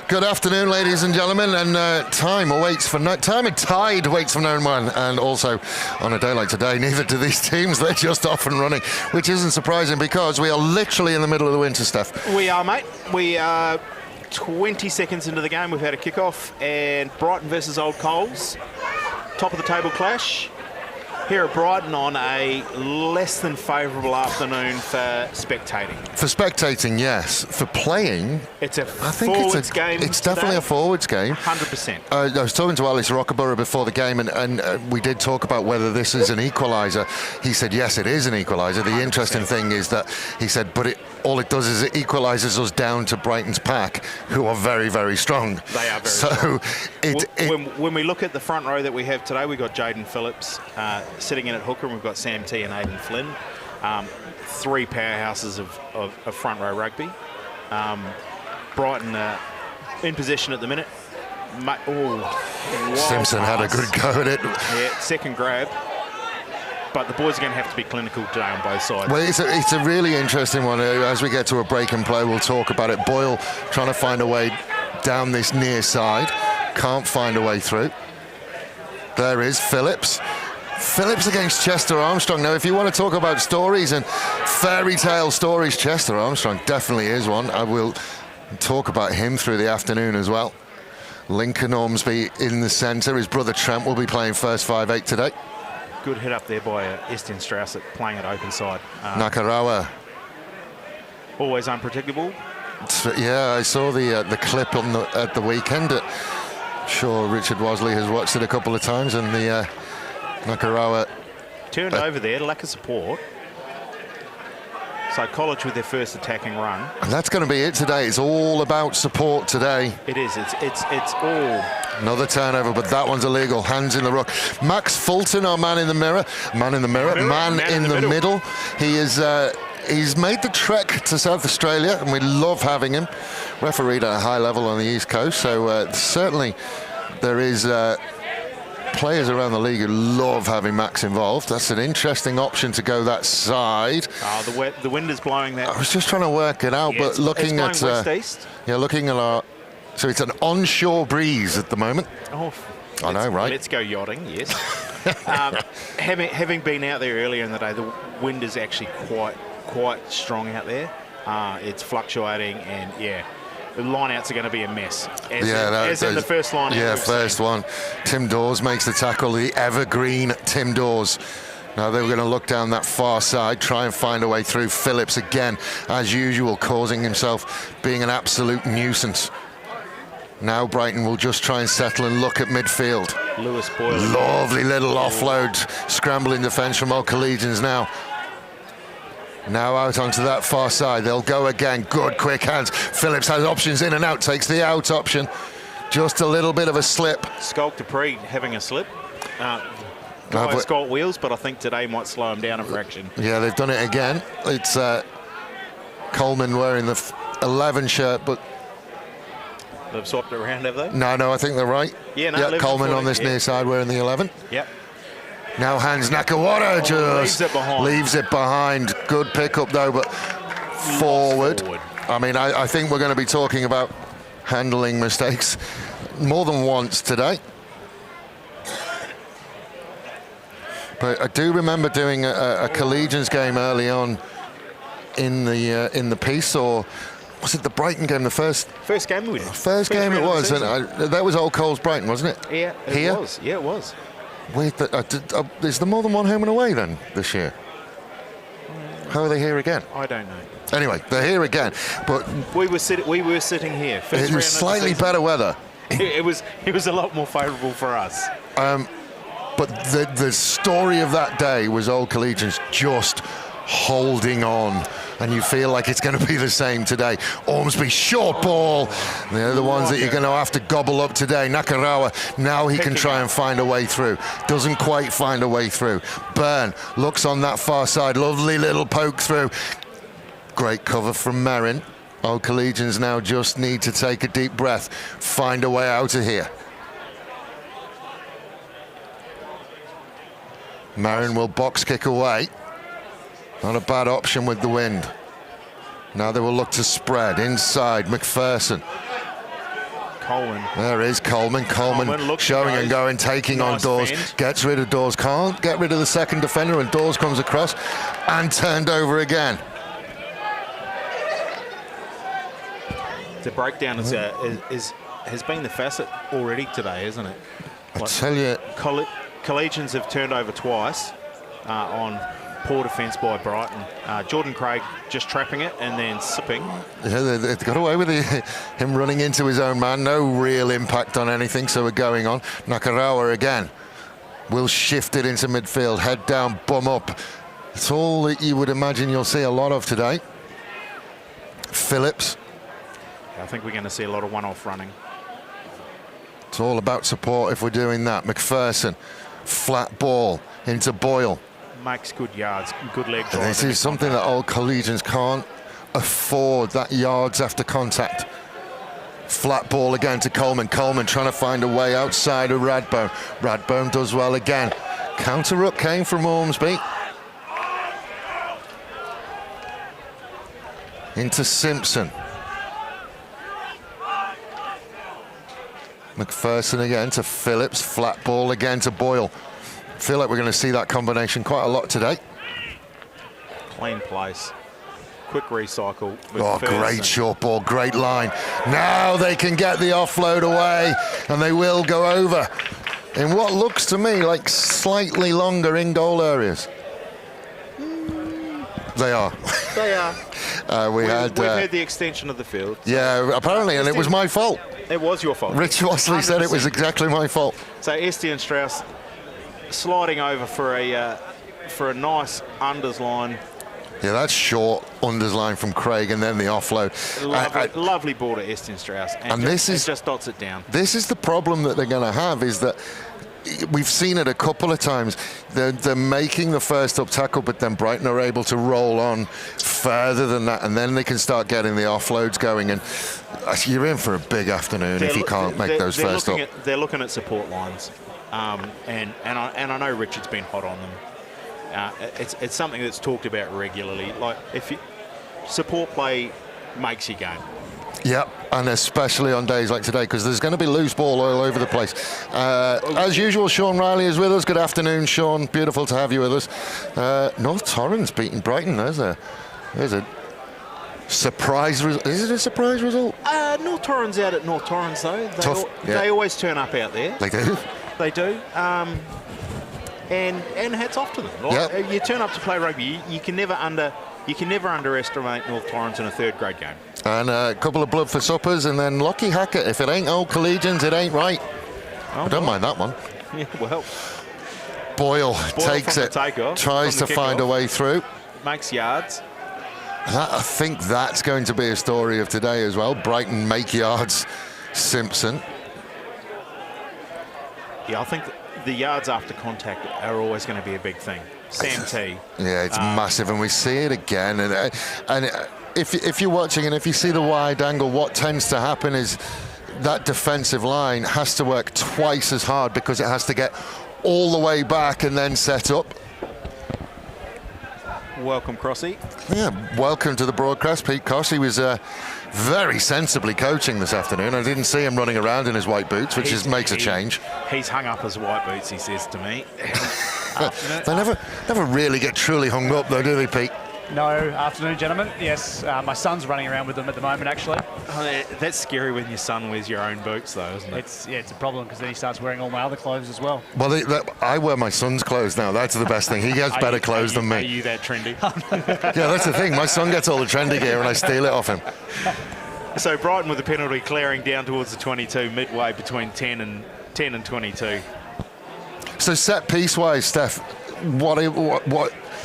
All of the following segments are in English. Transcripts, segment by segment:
Good afternoon, ladies and gentlemen, and time and tide waits for no one, and also on a day like today, neither do these teams. They're just off and running, which isn't surprising because we are literally in the middle of the winter, Steph. We are, mate. We are 20 seconds into the game. We've had a kickoff, and Brighton versus Old Coles, top of the table clash. Here at Brighton on a less than favourable afternoon for spectating. For spectating, yes. For playing, it's a forwards game. It's definitely a forwards game. 100%. I was talking to Alice Rockaborough before the game, and we did talk about whether this is an equaliser. He said, yes, it is an equaliser. The 100%. Interesting thing is that he said, but all it does is it equalises us down to Brighton's pack, who are very, very strong. They are very strong. When we look at the front row that we have today, we've got Jaden Phillips sitting in at hooker, and we've got Sam T and Aidan Flynn. Three powerhouses of front row rugby. Brighton in possession at the minute. Simpson had a good go at it. Yeah, second grab. But the boys are going to have to be clinical today on both sides. Well, it's a really interesting one. As we get to a break and play, we'll talk about it. Boyle trying to find a way down this near side. Can't find a way through. There is Phillips. Phillips against Chester Armstrong. Now, if you want to talk about stories and fairy tale stories, Chester Armstrong definitely is one. I will talk about him through the afternoon as well. Lincoln Ormsby in the centre. His brother Trent will be playing first 5'8" today. Good hit up there by Estienne Strauss playing at open side. Nakarawa. Always unpredictable. Yeah, I saw the clip at the weekend. Sure, Richard Wasley has watched it a couple of times, and the Nakarawa turned over there, lack of support. So College with their first attacking run. And that's going to be it today. It's all about support today. It is. It's all. Another turnover, but that one's illegal. Hands in the ruck. Max Fulton, our man in the mirror. Man in the middle. He is. He's made the trek to South Australia, and we love having him. Refereed at a high level on the East Coast, so certainly there is players around the league who love having Max involved. That's an interesting option to go that side. The wind is blowing that. I was just trying to work it out, but looking at west-east. Yeah, looking at our. So it's an onshore breeze at the moment. Oh, I know, right? Let's go yachting, yes. Having been out there earlier in the day, the wind is actually quite strong out there. It's fluctuating, and yeah, the lineouts are going to be a mess. As in the first line. Yeah, first one. Tim Dawes makes the tackle, the evergreen Tim Dawes. Now they were going to look down that far side, try and find a way through. Phillips again, as usual, causing himself being an absolute nuisance. Now Brighton will just try and settle and look at midfield. Lewis Boyle. Lovely little offload, scrambling defence from Old Collegians now. Now out onto that far side. They'll go again. Good, quick hands. Phillips has options in and out, takes the out option. Just a little bit of a slip. Skulk Dupree having a slip. Guy's got wheels, but I think today might slow him down a fraction. Yeah, they've done it again. It's Coleman wearing the 11 shirt, but they've swapped it around, have they? No, I think they're right. Yeah, Coleman on this near side wearing the 11. Yep. Now hands Nakawara just leaves it behind. Good pickup though, but forward. I mean, I think we're going to be talking about handling mistakes more than once today. But I do remember doing a Collegians game early on in the piece, or was it the Brighton game? The first game we did. First game it was, and that was Old Coles Brighton, wasn't it? Yeah, it was. Yeah, it was. Is there more than one home and away then this year? How are they here again? I don't know. Anyway, they're here again, but we were sitting here. It was slightly better weather. It was a lot more favourable for us. But the story of that day was Old Collegians just holding on, and you feel like it's going to be the same today. Ormsby, short ball. They're the ones that you're going to have to gobble up today. Nakarawa, now he can try and find a way through. Doesn't quite find a way through. Byrne looks on that far side. Lovely little poke through. Great cover from Merrin. Old Collegians now just need to take a deep breath, find a way out of here. Merrin will box kick away. Not a bad option with the wind. Now they will look to spread inside. McPherson. Coleman. There is Coleman. Coleman showing and going, taking on Dawes. Defend. Gets rid of Dawes. Can't get rid of the second defender, and Dawes comes across and turned over again. The breakdown has been the facet already today, isn't it? I tell you, Collegians have turned over twice on poor defence by Brighton. Jordan Craig just trapping it and then sipping. Yeah, they got away with him running into his own man. No real impact on anything, so we're going on. Nakarawa again will shift it into midfield, head down, bum up. It's all that you would imagine you'll see a lot of today. Phillips. I think we're going to see a lot of one-off running. It's all about support if we're doing that. McPherson, flat ball into Boyle. Makes good yards, good leg drive. This is something that old Collegians can't afford, that yards after contact. Flat ball again to Coleman. Coleman trying to find a way outside of Radbone. Radbone does well again. Counter up came from Ormsby. Into Simpson. McPherson again to Phillips. Flat ball again to Boyle. Feel like we're going to see that combination quite a lot today. Clean place. Quick recycle. Oh, great short ball, great line. Now they can get the offload away, and they will go over in what looks to me like slightly longer in goal areas. They are. They are. We've had the extension of the field. So yeah, apparently, and it was my fault. It was your fault. Rich Wasley said it was exactly my fault. So Estienne Strauss sliding over for a nice unders line. Yeah, that's short unders line from Craig, and then the offload. Lovely ball to Estienne Strauss, and just dots it down. This is the problem that they're going to have, is that we've seen it a couple of times. They're making the first up tackle, but then Brighton are able to roll on further than that, and then they can start getting the offloads going, and you're in for a big afternoon if you can't make those first up. They're looking at support lines, and I know Richard's been hot on them. It's something that's talked about regularly. Like, support play makes your game. Yep, and especially on days like today, because there's going to be loose ball all over the place. As usual, Sean Riley is with us. Good afternoon, Sean. Beautiful to have you with us. North Torrens beating Brighton. There's a surprise result. Is it a surprise result? North Torrens out at North Torrens, though. They always turn up out there. They do? They do. And hats off to them. Yep. You turn up to play rugby, you can never underestimate North Torrens in a third grade game. And a couple of blood for suppers, and then Lockie Hackett. If it ain't old Collegians, it ain't right. I don't mind that one. Yeah, well. Boyle takes it, tries to find a way through. Makes yards. I think that's going to be a story of today as well. Brighton make yards. Simpson. Yeah, I think the yards after contact are always going to be a big thing. Sam T. Yeah, it's massive, and we see it again. And if you're watching and if you see the wide angle, what tends to happen is that defensive line has to work twice as hard because it has to get all the way back and then set up. Welcome, Crossy. Yeah, welcome to the broadcast. Pete Crossy was very sensibly coaching this afternoon. I didn't see him running around in his white boots, which makes a change. He's hung up his white boots, he says to me. They never really get truly hung up, though, do they, Pete? No, afternoon, gentlemen. Yes, my son's running around with them at the moment, actually. Oh, that's scary when your son wears your own boots, though, isn't it? It's a problem because then he starts wearing all my other clothes as well. Well, I wear my son's clothes now. That's the best thing. He has better clothes than me. Are you that trendy? Yeah, that's the thing. My son gets all the trendy gear and I steal it off him. So Brighton with the penalty clearing down towards the 22, midway between 10 and 22. So set piece-wise, Steph, what?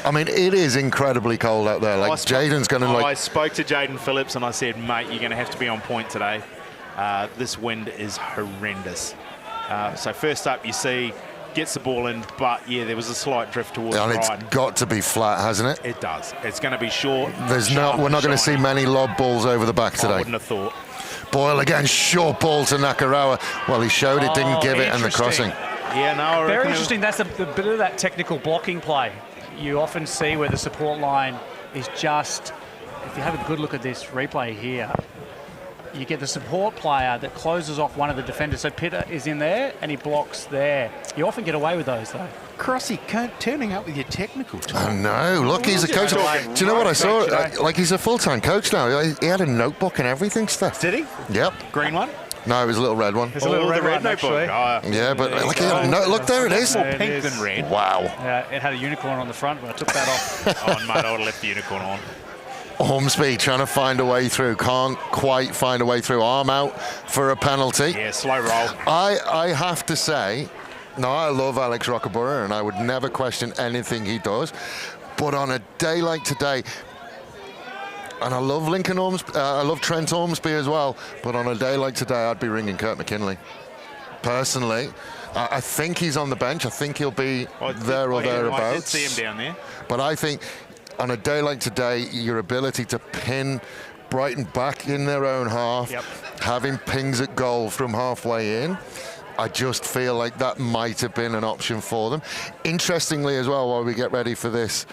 I mean, it is incredibly cold out there. Like, Jaden's going to I spoke to Jaden Phillips and I said, mate, you're going to have to be on point today. This wind is horrendous. So first up, you see gets the ball in, but yeah, there was a slight drift towards And Brighton. it's got to be flat, hasn't it? It does. It's going to be short. We're not going to see many lob balls over the back today. I wouldn't have thought. Boyle again, short ball to Nakarawa. Well, he showed it, didn't give it, and the crossing. Yeah, no, very interesting. That's the bit of that technical blocking play you often see where the support line is just. If you have a good look at this replay here, you get the support player that closes off one of the defenders. So Pitter is in there and he blocks there. You often get away with those though. Crossy, turning up with your technical talk. Oh no, look, he's a coach. Do you know what I saw? Like, he's a full-time coach now. He had a notebook and everything, Steph. Did he? Yep. Green one? No, it was a little red one. It's a little red notebook. actually. Yeah, but look, look, there it is. More pink than red. Wow. It had a unicorn on the front, but I took that off. Oh, mate, I would have left the unicorn on. Ormsby trying to find a way through, can't quite find a way through. Arm out for a penalty. Yeah, slow roll. I have to say, no, I love Alex Rockabura and I would never question anything he does. But on a day like today, and I love I love Trent Ormsby as well, but on a day like today, I'd be ringing Kurt McKinley. Personally, I think he's on the bench. I think he'll be there or thereabouts. I did see him down there. But I think on a day like today, your ability to pin Brighton back in their own half, having pings at goal from halfway in, I just feel like that might have been an option for them. Interestingly as well, while we get ready for this,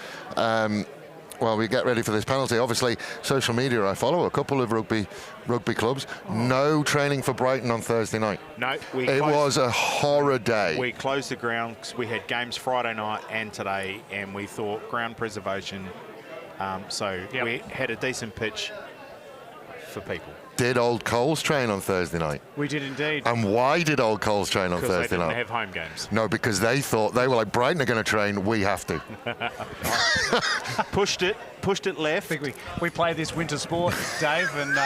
penalty, obviously social media, I follow a couple of rugby clubs. No training for Brighton on Thursday night. No, it was a horror day. We closed the ground because we had games Friday night and today, and we thought ground preservation. We had a decent pitch for people. Did Old Coles train on Thursday night? We did indeed. And why did Old Coles train on Thursday night? Because they didn't have home games. No, because they were like, Brighton are going to train, we have to. pushed it left. I think we play this winter sport, Dave, and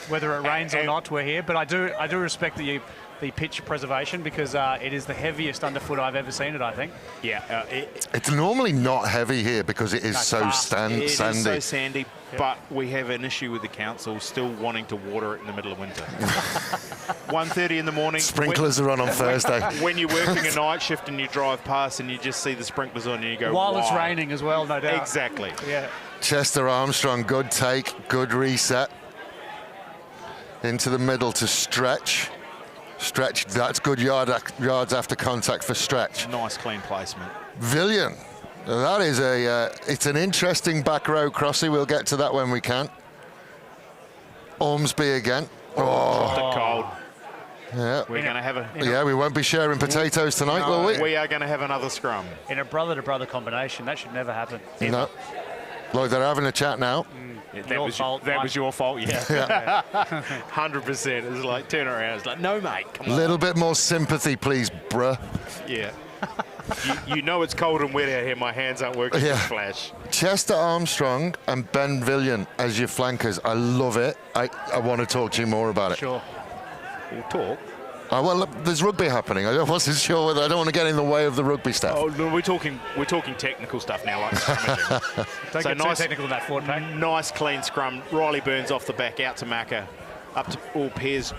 whether it rains or not, we're here. But I do respect the pitch preservation because it is the heaviest underfoot I've ever seen it, I think. Yeah. It's normally not heavy here because it is so sandy. It is so sandy, but we have an issue with the council still wanting to water it in the middle of winter. 1:30 in the morning. Sprinklers are on Thursday. When you're working a night shift and you drive past and you just see the sprinklers on and you go, while it's raining as well, no doubt. Exactly. Yeah. Chester Armstrong, good take, good reset. Into the middle to Stretch. Stretch, that's good yards after contact for Stretch. Nice clean placement. Villian, that is it's an interesting back row crossy. We'll get to that when we can. Ormsby again. Dropped it cold. Yeah. We're going to have we won't be sharing potatoes tonight, will we? We are going to have another scrum. In a brother-to-brother combination, that should never happen. No. Look, they're having a chat now. That was your fault, yeah. 100%. It was like, turn around. It's like, no, mate, come on. A little bit more sympathy, please, bruh. Yeah. you know it's cold and wet out here. My hands aren't working to flash. Chester Armstrong and Ben Villian as your flankers. I love it. I want to talk to you more about it. Sure. We'll talk. Well, look, there's rugby happening. I wasn't sure whether I don't want to get in the way of the rugby stuff. Oh, no, we're talking technical stuff now, like scrummaging. Don't get too technical in that forward pack. Nice clean scrum. Riley Burns off the back, out to Macca, up to all Pears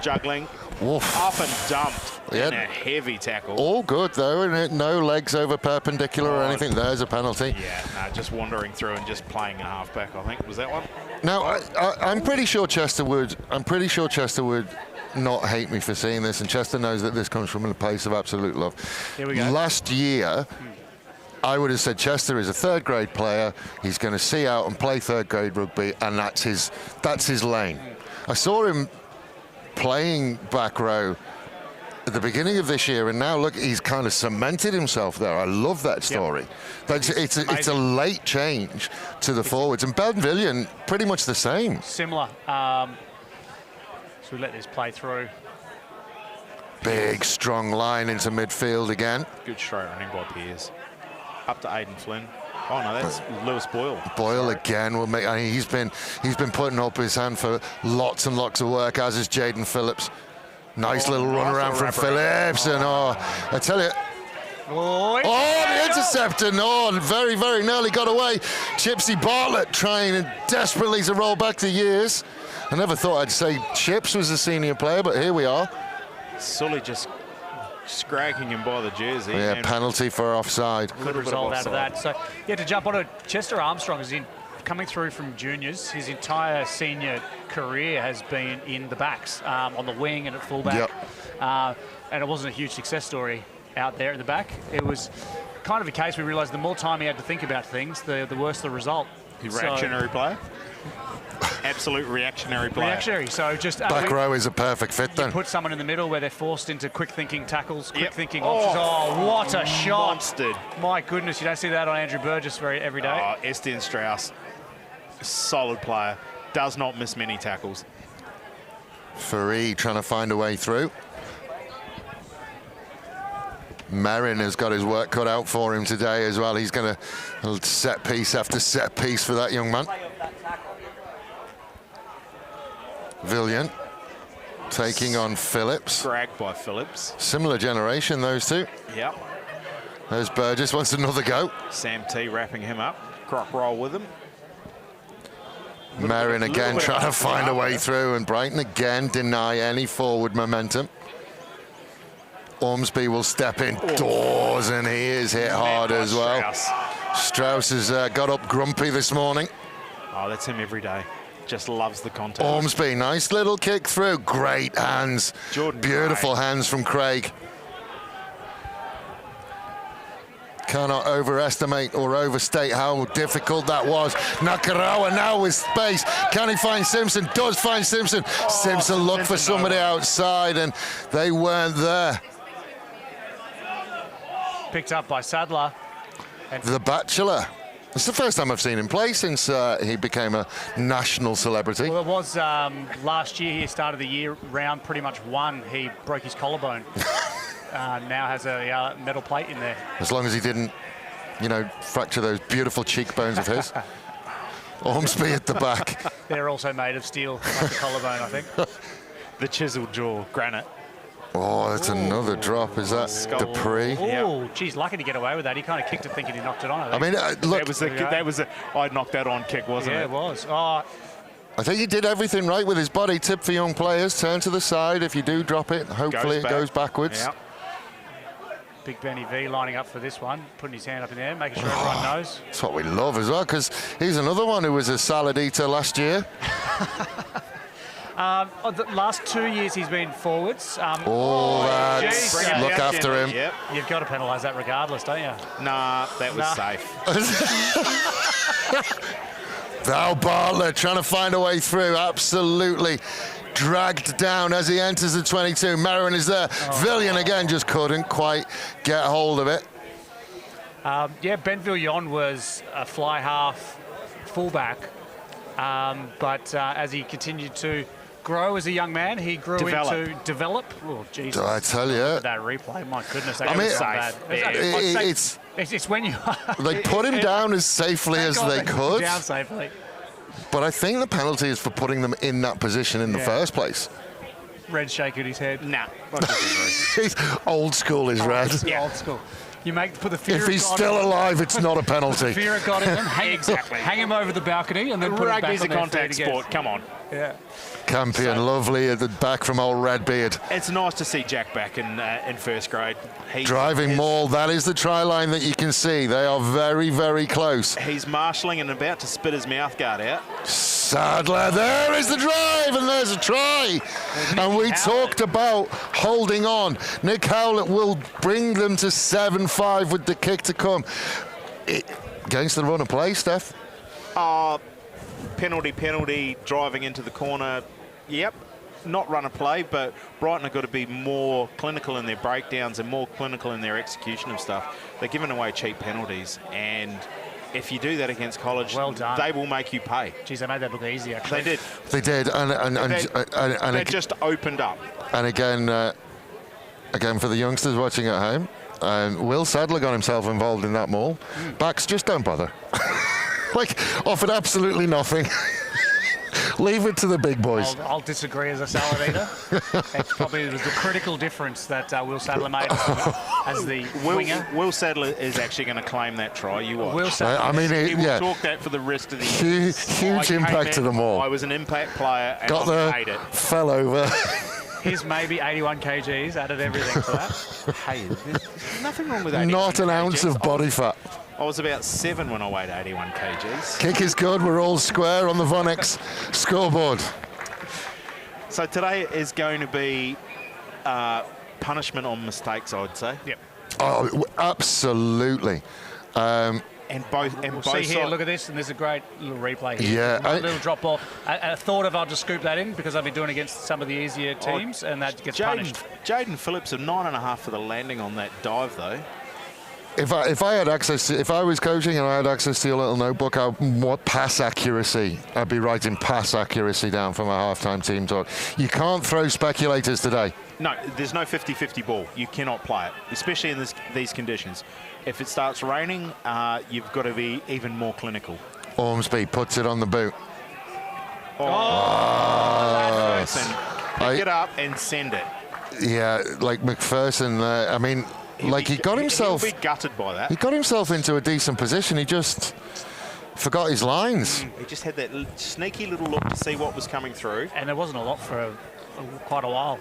juggling. Oof. Up and dumped in a heavy tackle. All good though, isn't it? No legs over perpendicular or anything. There's a penalty. Yeah, just wandering through and just playing a halfback, I think. Was that one? No, I'm pretty sure Chester would not hate me for seeing this, and Chester knows that this comes from a place of absolute love. Here we go. Last year, I would have said Chester is a third grade player. He's going to see out and play third grade rugby, and that's his lane. I saw him playing back row at the beginning of this year, and now look, he's kind of cemented himself there. I love that story. But it's a late change to the forwards, and Ben Villian pretty much the same. Similar. So we let this play through. Big, strong line into midfield again. Good straight running by Pears. Up to Aidan Flynn. Oh no, that's Lewis Boyle. Boyle again will make. I mean, he's been putting up his hand for lots and lots of work, as is Jaden Phillips. Nice little run around from Phillips, and I tell you. Oh, the interceptor! No, very, very nearly got away. Chipsy Bartlett trying desperately to roll back the years. I never thought I'd say Chips was a senior player, but here we are. Sully just scragging him by the jersey. Yeah, penalty for offside. Good result out of that. So, yeah, to jump on it, Chester Armstrong is coming through from juniors. His entire senior career has been in the backs, on the wing and at fullback. Yep. And it wasn't a huge success story out there at the back. It was kind of a case we realised the more time he had to think about things, the worse the result. Reactionary player? Absolute reactionary player. Reactionary. So just back row is a perfect fit then. Put someone in the middle where they're forced into quick thinking tackles, quick thinking options. Oh, what a shot! Monstered. My goodness, you don't see that on Andrew Burgess every day. Oh, Estienne Strauss, solid player, does not miss many tackles. Faree trying to find a way through. Merrin has got his work cut out for him today as well. He's going to set piece after set piece for that young man. Villian taking on Phillips. Dragged by Phillips. Similar generation, those two. Yep. There's Burgess, wants another go. Sam T wrapping him up. Croc roll with him. Merrin again trying to find a way through, and Brighton again deny any forward momentum. Ormsby will step in doors, and he is hit hard as well. Strauss has got up grumpy this morning. Oh, that's him every day. Just loves the contact. Ormsby, nice little kick through. Great hands. Jordan Beautiful Craig. hands from Craig. Cannot overestimate or overstate how difficult that was. Nakarawa now with space. Can he find Simpson? Does find Simpson. Simpson looked for somebody outside, and they weren't there. Picked up by Sadler. The Bachelor. It's the first time I've seen him play since he became a national celebrity. Well, it was last year. He started the year round pretty much one. He broke his collarbone. Now has a metal plate in there. As long as he didn't, fracture those beautiful cheekbones of his. Ormsby at the back. They're also made of steel, like the collarbone, I think. The chiseled jaw, granite. Oh, that's another drop. Is that Dupree? Oh, geez, lucky to get away with that. He kind of kicked it thinking he knocked it on. I mean, look. That was a I'd knocked that on kick, wasn't it? Yeah, it was. Oh, I think he did everything right with his body. Tip for young players, turn to the side. If you do drop it, hopefully it goes backwards. Yep. Big Benny V lining up for this one, putting his hand up in the air, making sure everyone knows. That's what we love as well, because he's another one who was a salad eater last year. The last 2 years he's been forwards. Look geez. after him. Yep. You've got to penalise that regardless, don't you? Nah, that was safe. Val Bartlett trying to find a way through. Absolutely dragged down as he enters the 22. Merrin is there. Villian again just couldn't quite get hold of it. Ben Villion was a fly half fullback, but as he continued to grow as a young man, he grew into develop. Oh, Jesus. I tell you. That replay, my goodness. That I mean, was so bad. It's when you... They put him down as safely as they could. Down safely. But I think the penalty is for putting them in that position in the first place. Red shake at his head. Nah, I disagree. He's old school is red. Old school. You put the fear If he's still alive, it's not a penalty. Fear of God in him. Hang him over the balcony and then put him back Rugby's on a their contact feet again. sport. Come on. Yeah. Campion, lovely at the back from old Redbeard. It's nice to see Jack back in first grade. Driving maul, that is the try line that you can see. They are very, very close. He's marshalling and about to spit his mouth guard out. Sadler, there is the drive, and there's a try. And we talked about holding on. Nick Howlett will bring them to 7-5 with the kick to come. Against the run of play, Steph. Penalty, driving into the corner. Yep, not run a play, but Brighton have got to be more clinical in their breakdowns and more clinical in their execution of stuff. They're giving away cheap penalties, and if you do that against College, well done. They will make you pay. Geez, they made that look easy, actually. They did, and they just opened up. And again for the youngsters watching at home, Will Sadler got himself involved in that maul. Backs, just don't bother. Offered absolutely nothing. Leave it to the big boys. I'll disagree as a salad eater. It's probably the critical difference that Will Sadler made as the winger. Will Sadler is actually going to claim that try. You watch. Will Sadler, he will talk that for the rest of the year. Huge impact to them all. I was an impact player and got I there, made it. fell over. Here's maybe 81 kgs, added everything to that. Hey, there's nothing wrong with 81 Not an ounce kgs. of body fat. I was about 7 when I weighed 81 kgs. Kick is good. We're all square on the Vonnex scoreboard. So today is going to be punishment on mistakes, I would say. Yep. Oh, absolutely. And both See here, sides. look at this, and there's a great little replay here. Yeah, A little drop ball. I thought of I'll just scoop that in because I've been doing against some of the easier teams, and that gets punished. Jaden Phillips a 9.5 for the landing on that dive, though. If I had access to, if I was coaching and I had access to your little notebook, what pass accuracy? I'd be writing pass accuracy down for my halftime team talk. You can't throw speculators today. No, there's no 50-50 ball. You cannot play it, especially in these conditions. If it starts raining, you've got to be even more clinical. Ormsby puts it on the boot. Pick it up and send it. Yeah, like McPherson. I mean, he got himself. He'll be gutted by that. He got himself into a decent position. He just forgot his lines. He just had that sneaky little look to see what was coming through. And there wasn't a lot for quite a while.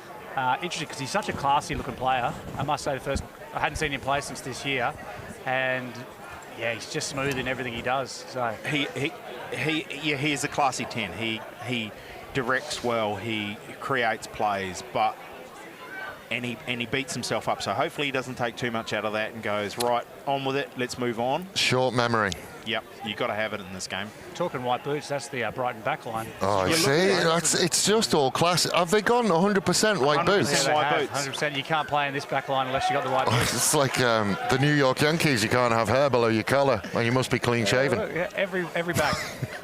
Interesting because he's such a classy-looking player. I must say, I hadn't seen him play since this year, and yeah, he's just smooth in everything he does. So He is a classy 10. He directs well. He creates plays, and he beats himself up. So hopefully he doesn't take too much out of that and goes right on with it. Let's move on. Short memory. Yep, you got to have it in this game. talking white boots, that's the Brighton backline. Oh, you see, it's just all classic. Have they gone 100% white boots? 100% white boots. 100%. You can't play in this backline unless you got the white boots. It's like the New York Yankees. You can't have hair below your collar, and you must be clean shaven. Yeah, every back.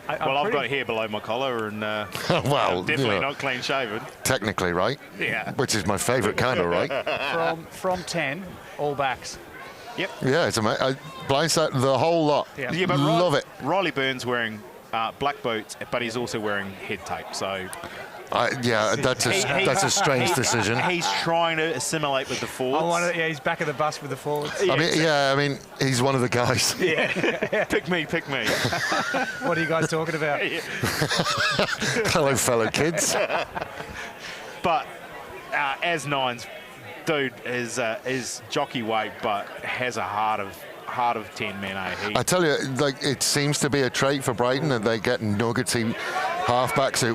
I've got hair below my collar, and well, definitely not clean shaven. Technically, right? Yeah. Which is my favourite kind of right. From 10, all backs. Yep. Yeah, it's amazing. Blindside the whole lot. Yeah. Yeah, but Love it. Riley Burns wearing black boots, but he's also wearing head tape. So Yeah, that's a strange decision. He's trying to assimilate with the forwards. He's back of the bus with the forwards. I mean, he's one of the guys. Yeah. Pick me. What are you guys talking about? Hello, fellow kids. But as nines, dude is jockey weight, but has a heart of 10 men. I tell you, like, it seems to be a trait for Brighton that they get nuggety halfbacks who,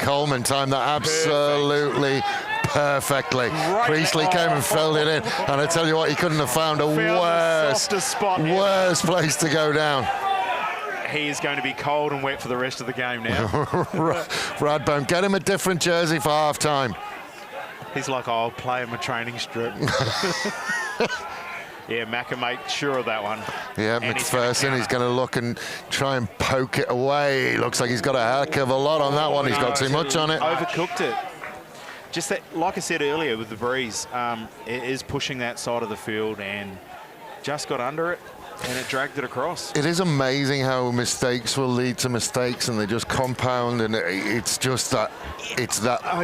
Coleman timed that absolutely perfectly. Priestley came and filled it in, and I tell you what, he couldn't have found a worse place to go down. He is going to be cold and wet for the rest of the game now. Radbone, get him a different jersey for half time. He's like, I'll play him a training strip. Yeah, Macca made sure of that one. Yeah, And McPherson, he's going to look and try and poke it away. Looks like he's got a heck of a lot on that one. He's got too much on it. Overcooked it. Just that, like I said earlier with the breeze, it is pushing that side of the field and just got under it and it dragged it across. It is amazing how mistakes will lead to mistakes and they just compound, and it's just that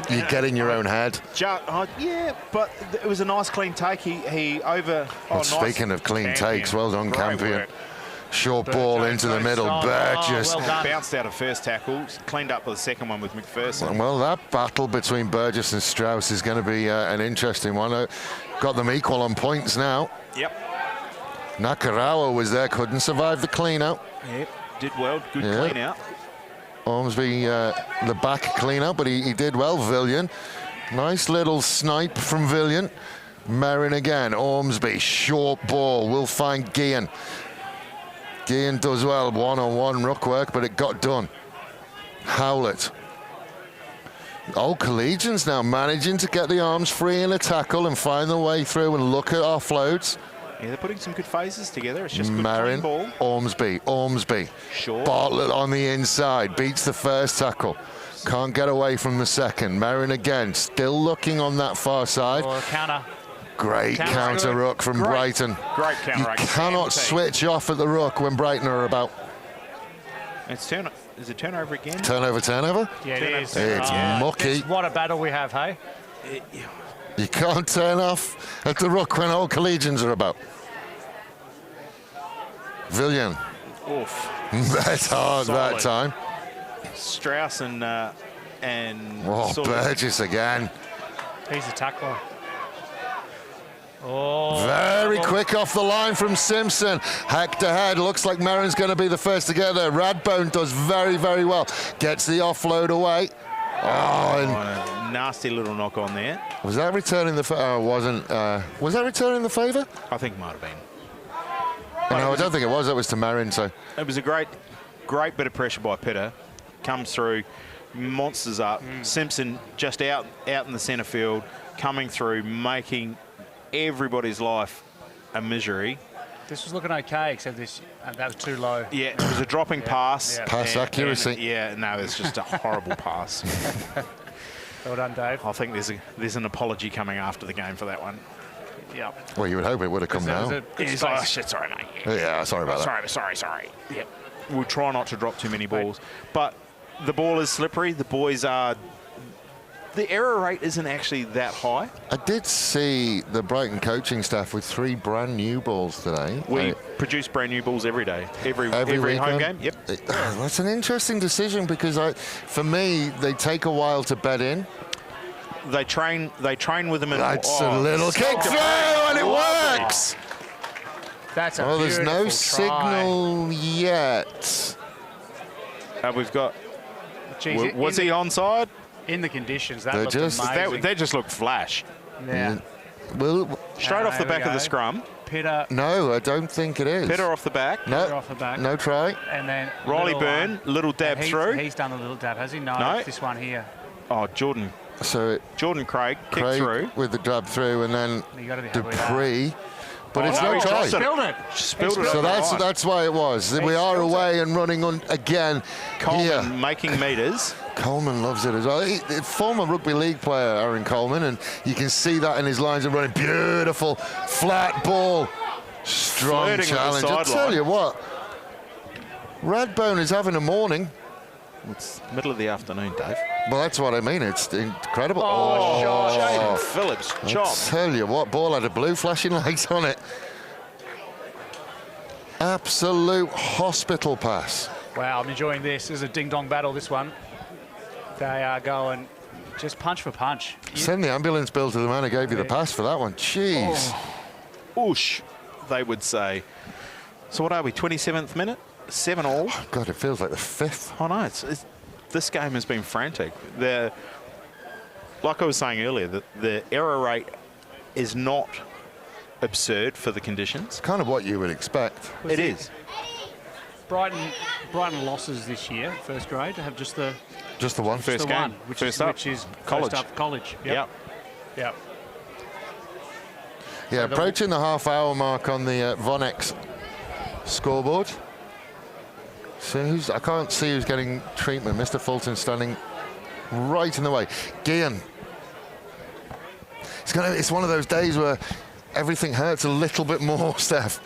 you get in your own head. Yeah, but it was a nice clean take. Speaking of clean takes, well done, Great Campion. work. Short ball into the middle. Burgess. well done. Bounced out of first tackle, cleaned up with the second one with McPherson. Well, that battle between Burgess and Strauss is going to be an interesting one. Got them equal on points now. Yep. Nakarawa was there, couldn't survive the clean out. Yep. Did well. Good clean out. Ormsby, the back clean out, but he did well. Villian. Nice little snipe from Villian. Merrin again. Ormsby, short ball. Will find Gian. Gian does well, one-on-one ruck work, but it got done. Howlett. Old Collegians now managing to get the arms free in a tackle and find their way through and look at offloads. Yeah, they're putting some good phases together. It's just good Merrin, clean ball. Ormsby. Sure. Bartlett on the inside, beats the first tackle. Can't get away from the second. Merrin again, still looking on that far side. Counter. Great counter ruck from Brighton. Great counter ruck. You cannot switch off at the ruck when Brighton are about. Is it turnover again? Turnover? Yeah, it is. It's mucky. What a battle we have, hey? You can't turn off at the ruck when old Collegians are about. Villian. Oof. That's hard that time. Strauss and Burgess again. He's a tackler. Oh. Very quick off the line from Simpson. Hacked ahead. Looks like Merrin's going to be the first to get there. Radbone does very, very well. Gets the offload away. A nasty little knock on there. Was that returning the wasn't. Was that returning the favour? I think it might have been. No, I don't think it was. That was to Merrin. So it was a great bit of pressure by Pitter. Comes through, monsters up. Simpson just out in the centre field, coming through, making everybody's life a misery. This was looking okay, except that was too low. Yeah, it was a dropping pass. Yeah. Pass accuracy. No, it's just a horrible pass. Well done, Dave. I think there's an apology coming after the game for that one. Yeah. Well, you would hope it would have come now. He's like, oh, shit, sorry, mate. Yeah, sorry about that. Sorry. Yep. We'll try not to drop too many balls. But the ball is slippery. The boys are... The error rate isn't actually that high. I did see the Brighton coaching staff with 3 brand new balls today. We produce brand new balls every day. Every home game. Yep. That's an interesting decision because for me, they take a while to bed in. They train with them. That's a little kick through and it works. That's a there's no try. signal yet. We've got... Jeez, was he onside? In the conditions, that They looked just- amazing. They just look flash. Yeah. Well, Straight off the back of the scrum. Pitter. no, I don't think it is. Pitter off the back. Pitter No, off the back. no try. And then Riley little Byrne, one. little dab through. He's done a little dab, has he? No, No. it's this one here. Oh, Jordan Craig kicked Craig through. with the dab through, and then You got to be happy with that. Dupree. But it's no, no he try. dropped it. Spilled it. Spilled it So over the line. that's why it was. We are spilled away and running on again Coleman here. making meters. Coleman loves it as well. Former rugby league player, Aaron Coleman, and you can see that in his lines of running. Beautiful flat ball, strong Flirting with the challenge. I'll sideline. tell you what, Radbone is having a morning. It's middle of the afternoon, Dave. Well, that's what I mean. It's incredible. Jaden Phillips, I chop. tell you what, ball had a blue flashing light on it. Absolute hospital pass. Wow, I'm enjoying this. This is a ding-dong battle, this one. They are going just punch for punch. Send the ambulance bill to the man who gave you the pass for that one. Jeez. Oosh, they would say. So what are we, 27th minute? 7-all. God, it feels like the 5th. Oh, no, this game has been frantic. Like I was saying earlier, the error rate is not absurd for the conditions. Kind of what you would expect. It is. Brighton losses this year, first grade, to have just the one. First the game. one, which First is College. First up college. Yep. Yep. Yeah, approaching the half-hour mark on the Vonex scoreboard. So I can't see who's getting treatment. Mr. Fulton standing right in the way. Guillen. It's one of those days where everything hurts a little bit more, Steph,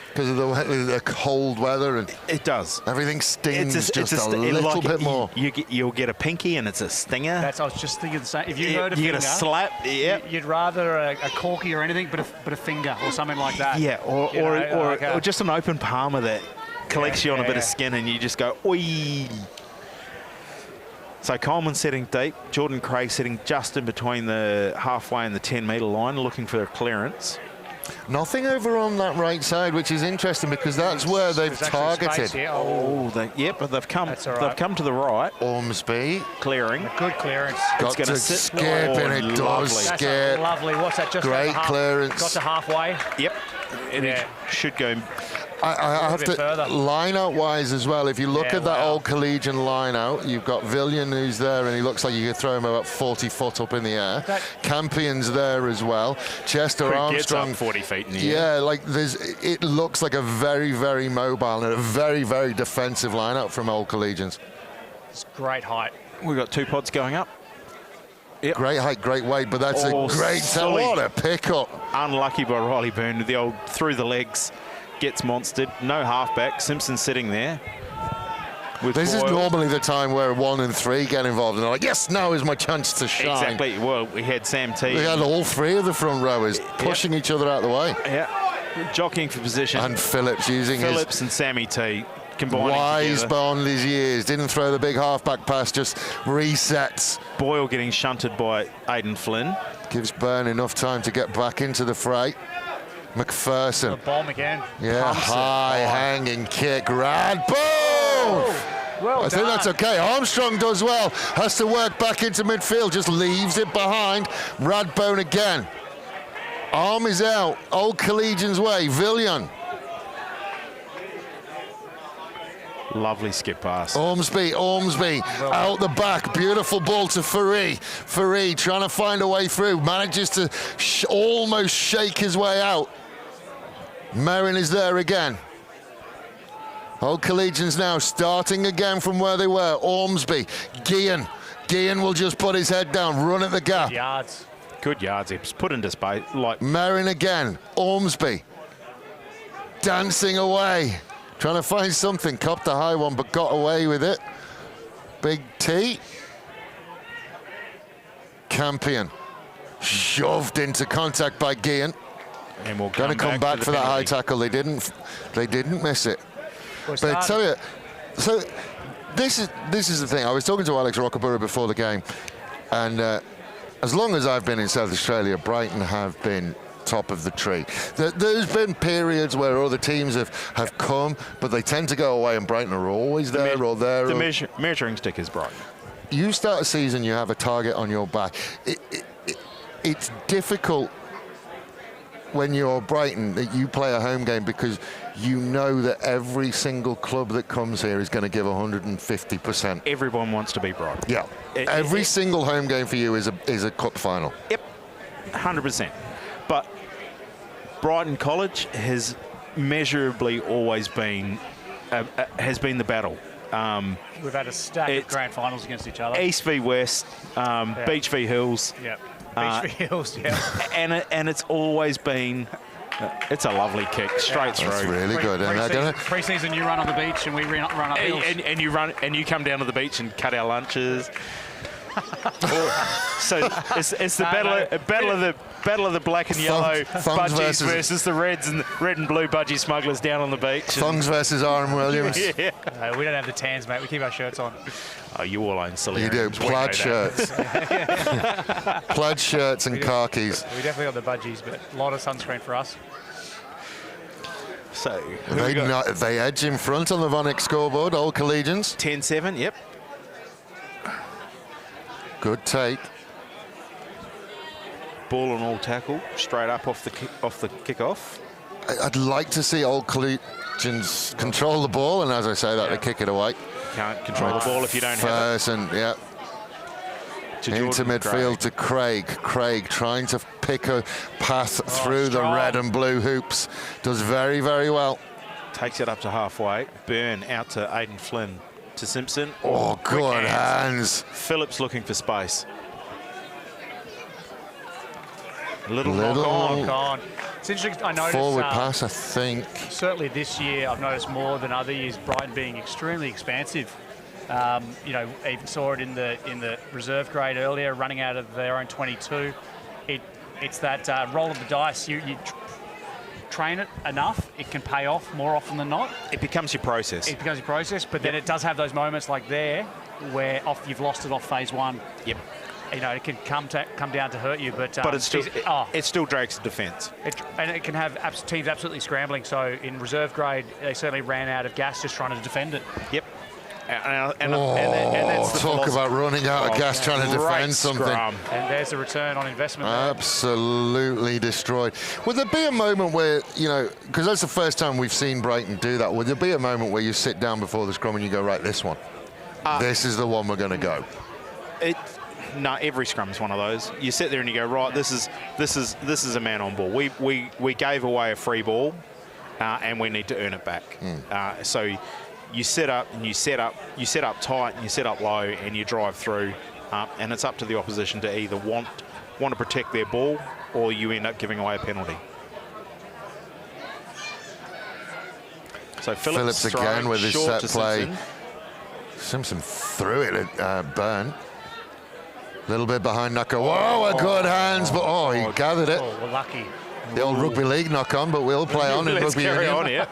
because of the cold weather, and it does. Everything stings just a little bit more. You'll get a pinky and it's a stinger. I was just thinking the same. If you heard a you finger, get a slap. Yeah. You'd rather a corky or anything, but a finger or something like that. Yeah, or just an open palmer that collects you on a bit of skin, and you just go, oi. So Coleman sitting deep, Jordan Craig sitting just in between the halfway and the 10-metre line, looking for a clearance. Nothing over on that right side, which is interesting because that's where they've targeted. But they've come. That's all right. They've come to the right. Ormsby clearing. A good clearance. Got to skip, and it does lovely. skip. That's lovely. What's that? Just Great clearance. Got to halfway. Yep. And it should go. I have to further. line-out wise as well. If you look at that wow. old Collegian line-out, you've got Villian who's there, and he looks like you could throw him about 40 foot up in the air. Campion's there as well. Chester Armstrong, gets up 40 feet in the air. Yeah, like it looks like a very, very mobile and a very, very defensive line-out from old Collegians. It's great height. We've got 2 pods going up. Yep. Great height, great weight, but that's a great tell. What a pickup. Unlucky by Riley Byrne, the old through the legs. Gets monstered. No halfback. Simpson sitting there. This is normally the time where 1 and 3 get involved, and they're like, yes, now is my chance to shine. Exactly. Well, we had Sam T. We had all 3 of the front rowers pushing each other out of the way. Yeah. Jockeying for position. And Phillips using Phillips and Sammy T. combining Wise together. beyond his years. Didn't throw the big halfback pass, just resets. Boyle getting shunted by Aiden Flynn. Gives Byrne enough time to get back into the fray. McPherson. The bomb again. Yeah, Pumps it. high hanging kick. Rad. Boom! Well I think done. that's okay. Armstrong does well. Has to work back into midfield. Just leaves it behind. Radbone again. Arm is out. Old Collegians way. Villian. Lovely skip pass. Ormsby out the back. Beautiful ball to Faree trying to find a way through. Manages to almost shake his way out. Merrin is there again. Old Collegians now starting again from where they were. Ormsby. Guillen will just put his head down, run at the gap. Yards. Good yards. He was put into space. Like Merrin again. Ormsby. Dancing away. Trying to find something. Copped a high one, but got away with it. Big T. Campion. Shoved into contact by Guillen. and we'll Going to come back to the for that high penalty. tackle. They didn't miss it. Well, But I tell you, so this is the thing. I was talking to Alex Rockabura before the game, and as long as I've been in South Australia, Brighton have been top of the tree. There's been periods where other teams have come, but they tend to go away, and Brighton are always there or there. The measuring stick is Brighton. You start a season, you have a target on your back. It's difficult when you're Brighton that you play a home game because you know that every single club that comes here is going to give 150%. Everyone wants to be Brighton. Yeah, every single home game for you is a cup final. Yep, 100%. But Brighton College has measurably always been has been the battle. we've had a stack of grand finals against each other. East v West, Beach v Hills. Yep. Beach v Hills, yeah. And it's always been. It's a lovely kick straight through. That's really good. And they're gonna, Pre-season, you run on the beach and we run up hills. And you come down to the beach and cut our lunches. So it's the battle of the black and yellow Thongs budgies versus the reds and red and blue budgie smugglers down on the beach. Thongs versus Aaron Williams. Yeah. We don't have the tans, mate. We keep our shirts on. Oh, you all own silly. You do. Plaid shirts. Plaid shirts and khakis. We definitely got the budgies, but a lot of sunscreen for us. So who we got? They edge in front on the Vonnick scoreboard. Old Collegians. 10-7. Yep. Good take. Ball and all tackle straight up off the kickoff. I'd like to see Old Collegians control the ball, and as I say that, they kick it away. Can't control the ball if you don't have Ferguson, yeah. it. Into midfield to Craig. Craig trying to pick a pass through the red and blue hoops. Does very, very well. Takes it up to halfway. Burn out to Aiden Flynn. To Simpson. Oh, quick good hands. Phillips looking for space. Little Little knock on. It's interesting. I noticed forward pass, I think. certainly this year I've noticed more than other years Brighton being extremely expansive. Even saw it in the reserve grade earlier, running out of their own 22. It's that roll of the dice. You train it enough, it can pay off more often than not. It becomes your process. It becomes your process, but then it does have those moments like there where you've lost it off phase one. Yep. It can come down to hurt you, but But it still drags the defence. and it can have teams absolutely scrambling. So in reserve grade, they certainly ran out of gas just trying to defend it. Yep. And that's the Talk about running out of gas trying to defend something. Scrum. And there's a return on investment there. Absolutely destroyed. Would there be a moment where, because that's the first time we've seen Brighton do that, would there be a moment where you sit down before the scrum and you go, right, this one, this is the one we're going to go? No, every scrum's one of those. You sit there and you go, right, this is a man on ball. We gave away a free ball, and we need to earn it back. So you set up and you set up tight and you set up low and you drive through, and it's up to the opposition to either want to protect their ball or you end up giving away a penalty. So Phillips again with his set play. Simpson. Simpson threw it at Byrne. A little bit behind Knucker. Whoa, a good hands, but he gathered it. Oh, we're lucky. The old rugby league knock on, but we'll play on in Let's rugby carry union. on here.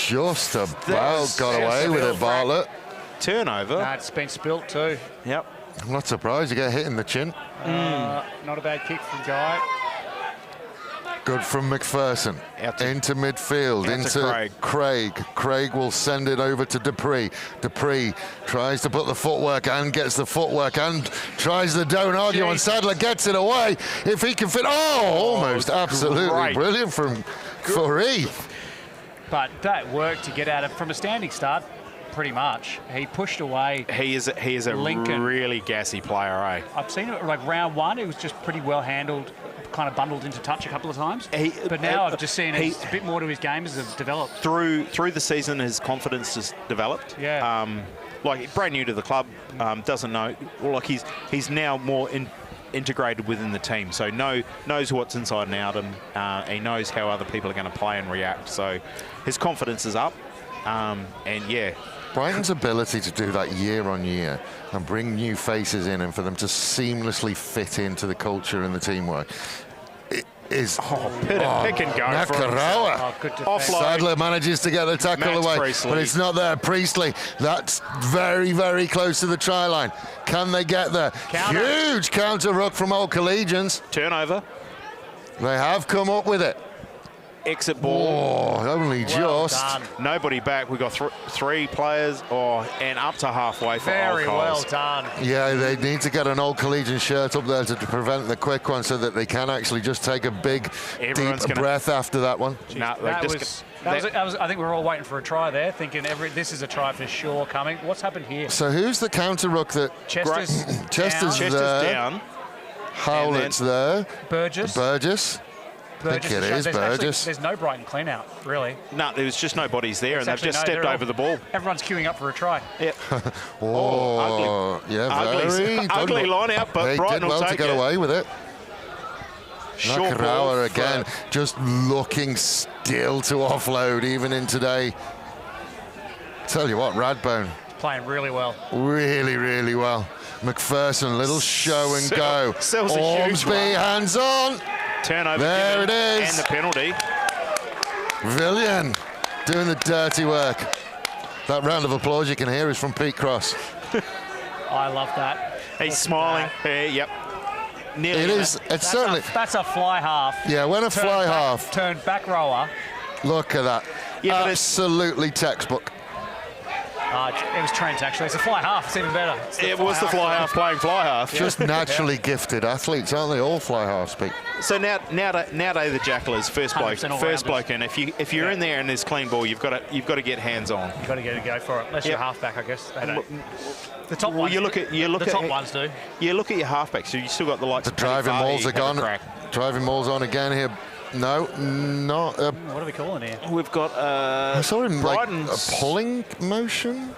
just about got away with it, Bartlett. Turnover. No, it's been spilt too. Yep. I'm not surprised you get hit in the chin. Not a bad kick from Guy. Good from McPherson. Into midfield, into Craig. Craig will send it over to Dupree. Dupree tries to put the footwork and gets the footwork and tries the don't argue on Sadler, gets it away. If he can fit, almost absolutely brilliant from Fourie. But that worked to get out of from a standing start. Pretty much, he pushed away. He is a Lincoln. really gassy player, eh? I've seen it like round one. It was just pretty well handled, kind of bundled into touch a couple of times. But now I've just seen a bit more to his game as it's developed. Through the season, his confidence has developed. Yeah. Like brand new to the club, doesn't know. Well, like he's now more integrated within the team, so knows what's inside and out, and he knows how other people are going to play and react. So his confidence is up, and yeah. Brighton's ability to do that year on year and bring new faces in and for them to seamlessly fit into the culture and the teamwork is... Pick and go Nakarawa. Offload. Sadler manages to get the tackle away, Priestley. but it's not there. Priestley, that's very, very close to the try line. Can they get there? Counter. Huge counter ruck from old Collegians. Turnover. They have come up with it. Exit ball. Only Well just. done. Nobody back. We've got three players, and up to halfway for Very Old well Coles. done. Yeah, they need to get an old Collegian shirt up there to prevent the quick one so that they can actually just take a big, Everyone's deep breath after that one. Nah, That was, I think we were all waiting for a try there, thinking this is a try for sure coming. What's happened here? So who's the counter ruck that... Chester's Chester's down. there. down. Howlett's there. Burgess. Burgess. I think it is Burgess. There's no Brighton clean out, really. No, there was just no bodies there, and they've Actually, just no, stepped they're over the ball. Everyone's queuing up for a try. Yep. Ugly. Yeah, very. Ugly line out, but They Brighton did will well to take get it. away with it. Short ball Nakarawa for- again, just looking still to offload even in today. Tell you what, Radbone, Playing really well. really, really well. McPherson, little show and go. Sells a huge Ormsby, one. hands on. Turnover. There given, it is. And the penalty. Villian doing the dirty work. That round of applause you can hear is from Pete Cross. I love that. He's Look smiling. at that. Yep. Nearly It is, it's certainly, That's a fly half. yeah, when a Turned fly back- half, Turned back rower. look at that. Yeah, but Absolutely textbook. It was Trent, actually. It's a fly half. It's even better. It's It was the fly half playing fly half. Just naturally gifted athletes, aren't they? All fly halves, Pete. So nowadays the Jackal is first bloke, 100% all first rounders. bloke in. If you're in there and there's clean ball, you've got to get hands on. You've got to get a go for it. Unless you're halfback, I guess. They don't. The top Well, ones. you look at the top ones do. You look at your halfbacks. So you still got the likes. The of Paddy driving Vardy mauls are have a gone. crack. Driving mauls on again here. No, not. What are we calling here? We've got I saw him like a Brighton's. pulling motion.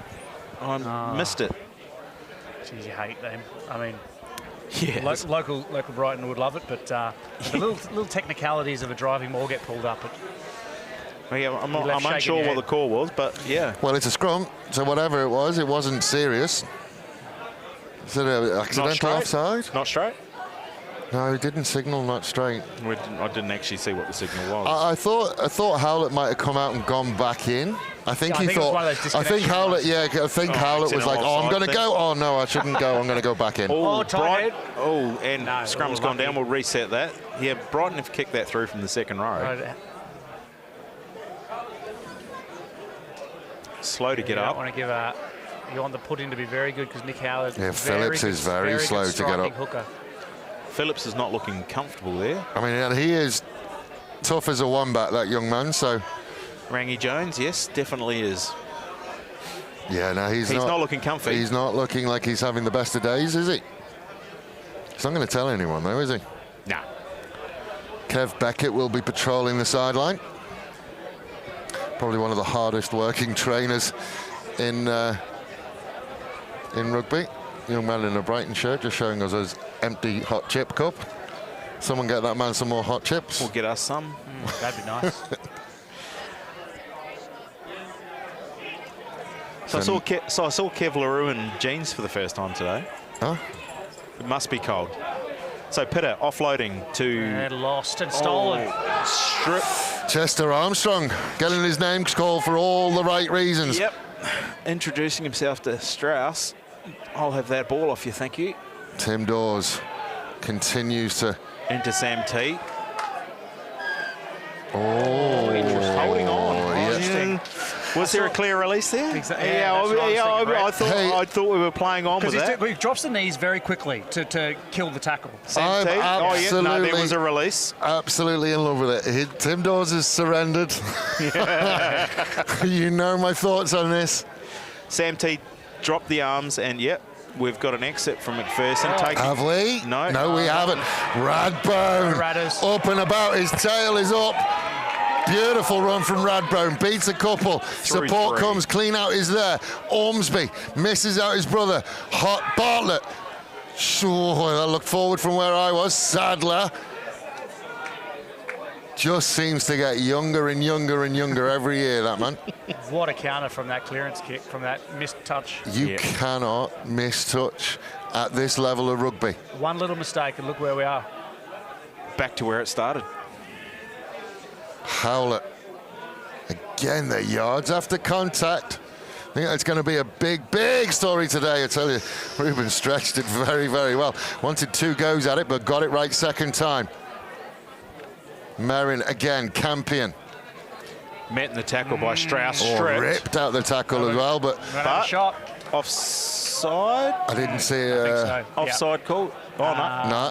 I missed it. Geez, you hate them. I mean, Yeah. local Brighton would love it, but the little technicalities of a driving maul get pulled up. I'm left shaking unsure your what the head. call was, but yeah. Well, it's a scrum, so whatever it wasn't serious. Is it an accidental straight. offside? Not straight. No, he didn't signal not straight. I didn't actually see what the signal was. I thought Howlett might have come out and gone back in. I think Yeah, I he think it was thought. one of those I think disconnection Howlett. ones. Yeah, I think Howlett was like, "Oh, I'm going to go. Oh no, I shouldn't go. I'm going to go back in." Oh, tight head. Oh, and No, scrum's oh, gone down. lucky. We'll reset that. Yeah, Brighton have kicked that through from the second row. Right. Slow to get You don't up. want to give a. You want the put-in to be very good because Nick Howard. Yeah, Phillips is very slow to get up. Hooker. Phillips is not looking comfortable there. I mean, and he is tough as a wombat, that young man. So Rangy Jones, yes, definitely is. yeah, no, he's He's not looking comfy. He's not looking like he's having the best of days, is he? He's not going to tell anyone, though, is he? Nah. Kev Beckett will be patrolling the sideline. Probably one of the hardest working trainers in rugby. Young man in a Brighton shirt, just showing us his empty hot chip cup. Someone get that man some more hot chips. We'll get us some. That'd be nice. So I saw Kev LaRue in jeans for the first time today. Huh? It must be cold. So Pitter offloading to And lost and stolen. strip. Chester Armstrong getting his name called for all the right reasons. Yep. Introducing himself to Strauss. I'll have that ball off you, thank you. Tim Dawes continues to... Into Sam T. Oh, interesting. Holding on. Interesting. Was there a clear release there? Exactly. Yeah, I thought we were playing on with that. He drops the knees very quickly to kill the tackle. I'm absolutely, no, there was a release. Absolutely in love with it. Tim Dawes has surrendered. You know my thoughts on this. Sam T dropped the arms, and yep, we've got an exit from McPherson. Have we? No, we haven't. Radbone up and about. His tail is up. Beautiful run from Radbone. Beats a couple. Support comes. Clean out is there. Ormsby misses out his brother. Bartlett. Sure, I look forward from where I was. Sadler just seems to get younger and younger and younger every year, that man. What a counter from that clearance kick, from that missed touch. You cannot miss touch at this level of rugby. One little mistake and look where we are. Back to where it started. Howlett. Again, the yards after contact. I think it's going to be a big, big story today, I tell you. Ruben stretched it very, very well. Wanted 2 goes at it, but got it right second time. Merrin again, Campion. Met in the tackle by Strauss. Ripped out the tackle as well, but shot. Offside? I didn't see So. Offside call? Oh, no.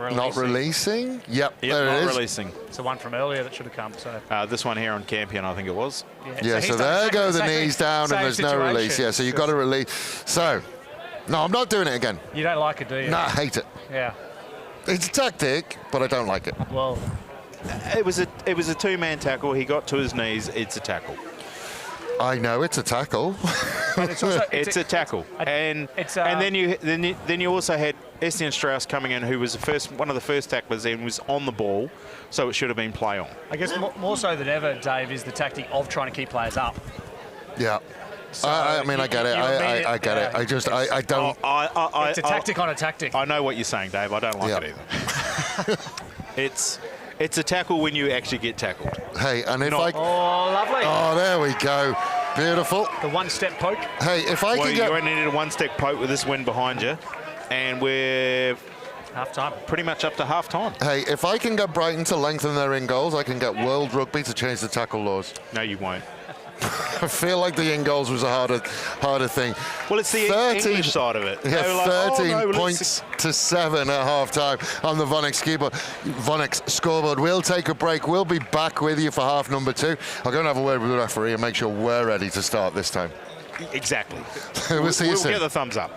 Not releasing. Yep, there it is. Not releasing. It's the one from earlier that should have come. So this one here on Campion, I think it was. Yeah, so there go the knees down and there's no release. Yeah, so you've got to release. So, no, I'm not doing it again. You don't like it, do you? No, I hate it. Yeah. It's a tactic, but I don't like it. Well, it was a 2-man tackle. He got to his knees. It's a tackle. I know it's a tackle. but it's also it's a tackle, and then you also had Estienne Strauss coming in, who was one of the first tacklers and was on the ball, so it should have been play on. I guess more so than ever, Dave, is the tactic of trying to keep players up. Yeah. So I mean, I get it. I get it. I just, I don't. It's a tactic on a tactic. I know what you're saying, Dave. I don't like it either. It's a tackle when you actually get tackled. Hey, and if Oh, lovely. Oh, there we go. Beautiful. The one-step poke. Hey, if I can get... You only need a one-step poke with this wind behind you, and we're... Half-time. Pretty much up to half-time. Hey, if I can get Brighton to lengthen their in goals, I can get World Rugby to change the tackle laws. No, you won't. I feel like the in goals was a harder thing. Well, it's the English side of it. Yeah, 13 points to 7 at half-time on the Vonix scoreboard. We'll take a break. We'll be back with you for half number 2. I'll go and have a word with the referee and make sure we're ready to start this time. Exactly. We'll see you soon. We'll get the thumbs up.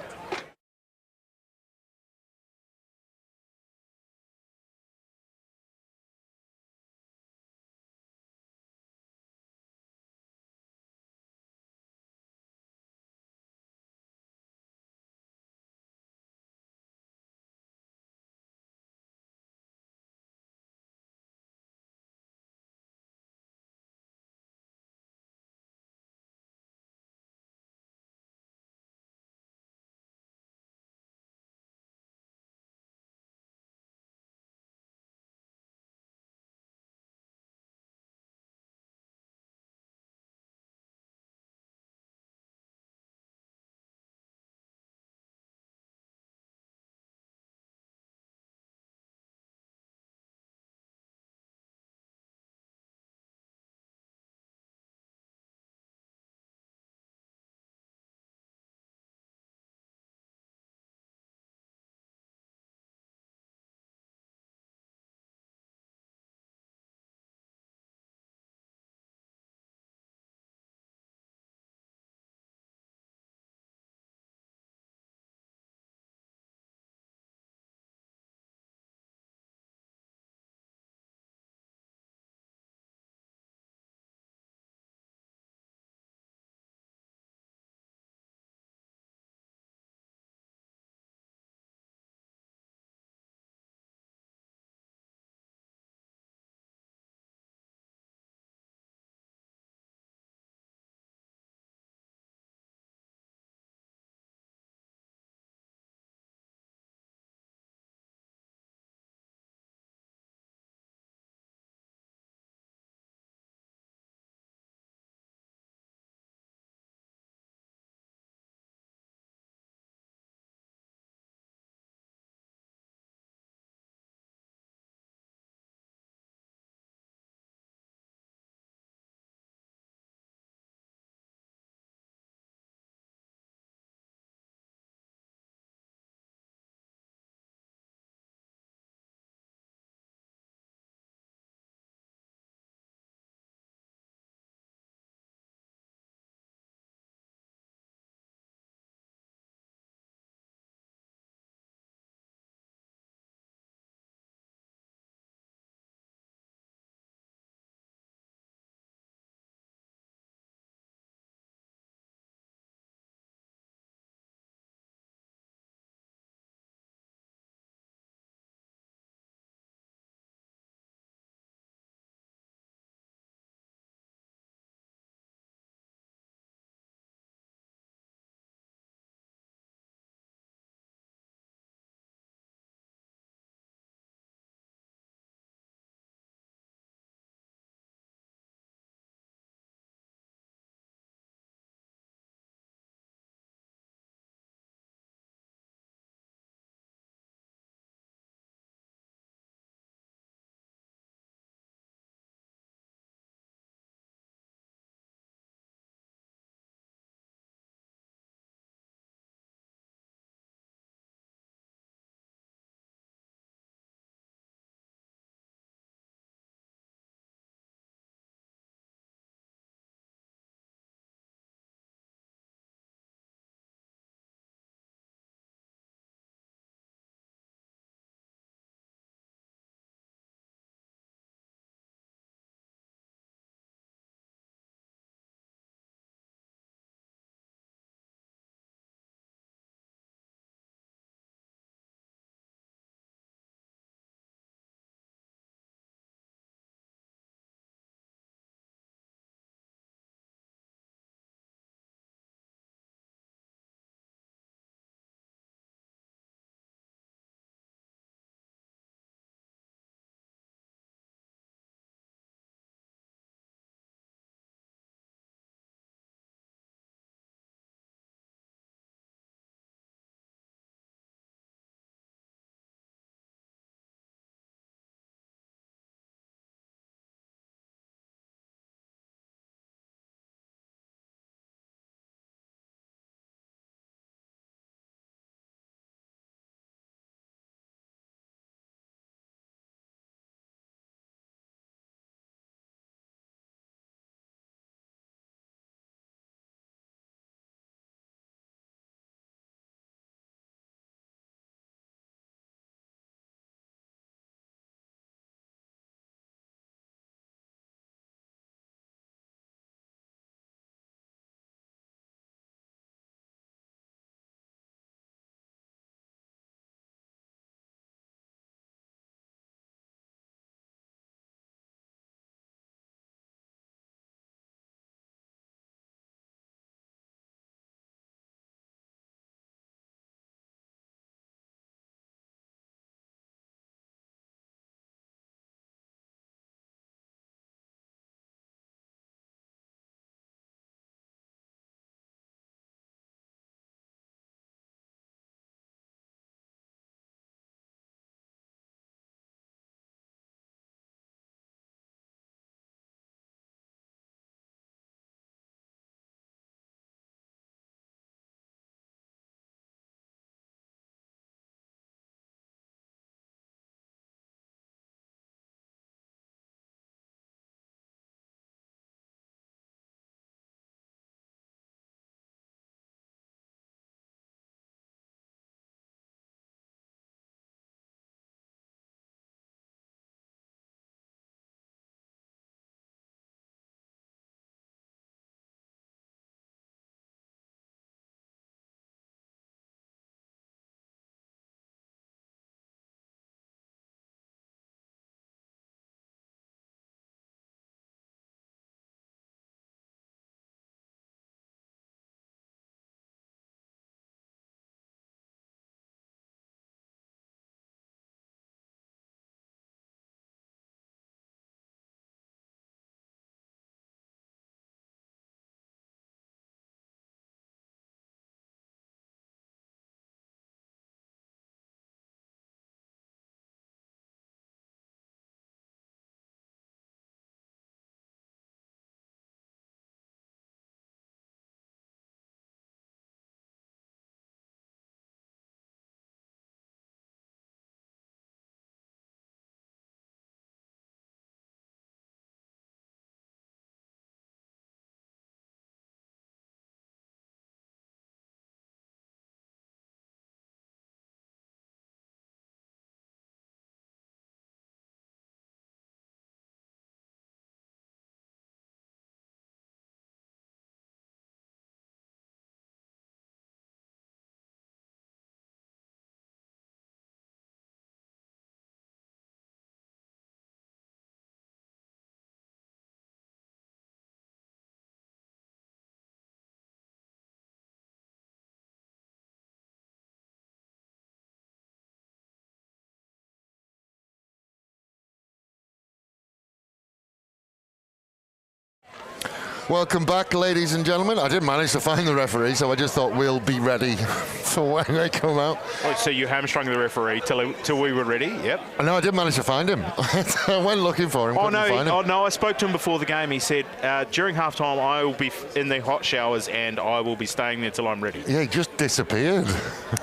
Welcome back, ladies and gentlemen. I didn't manage to find the referee, so I just thought we'll be ready for when they come out. Oh, so you hamstrung the referee till we were ready? Yep. No, I didn't manage to find him. I went looking for him. Oh Find him. no! I spoke to him before the game. He said during halftime I will be in the hot showers and I will be staying there till I'm ready. Yeah, he just disappeared.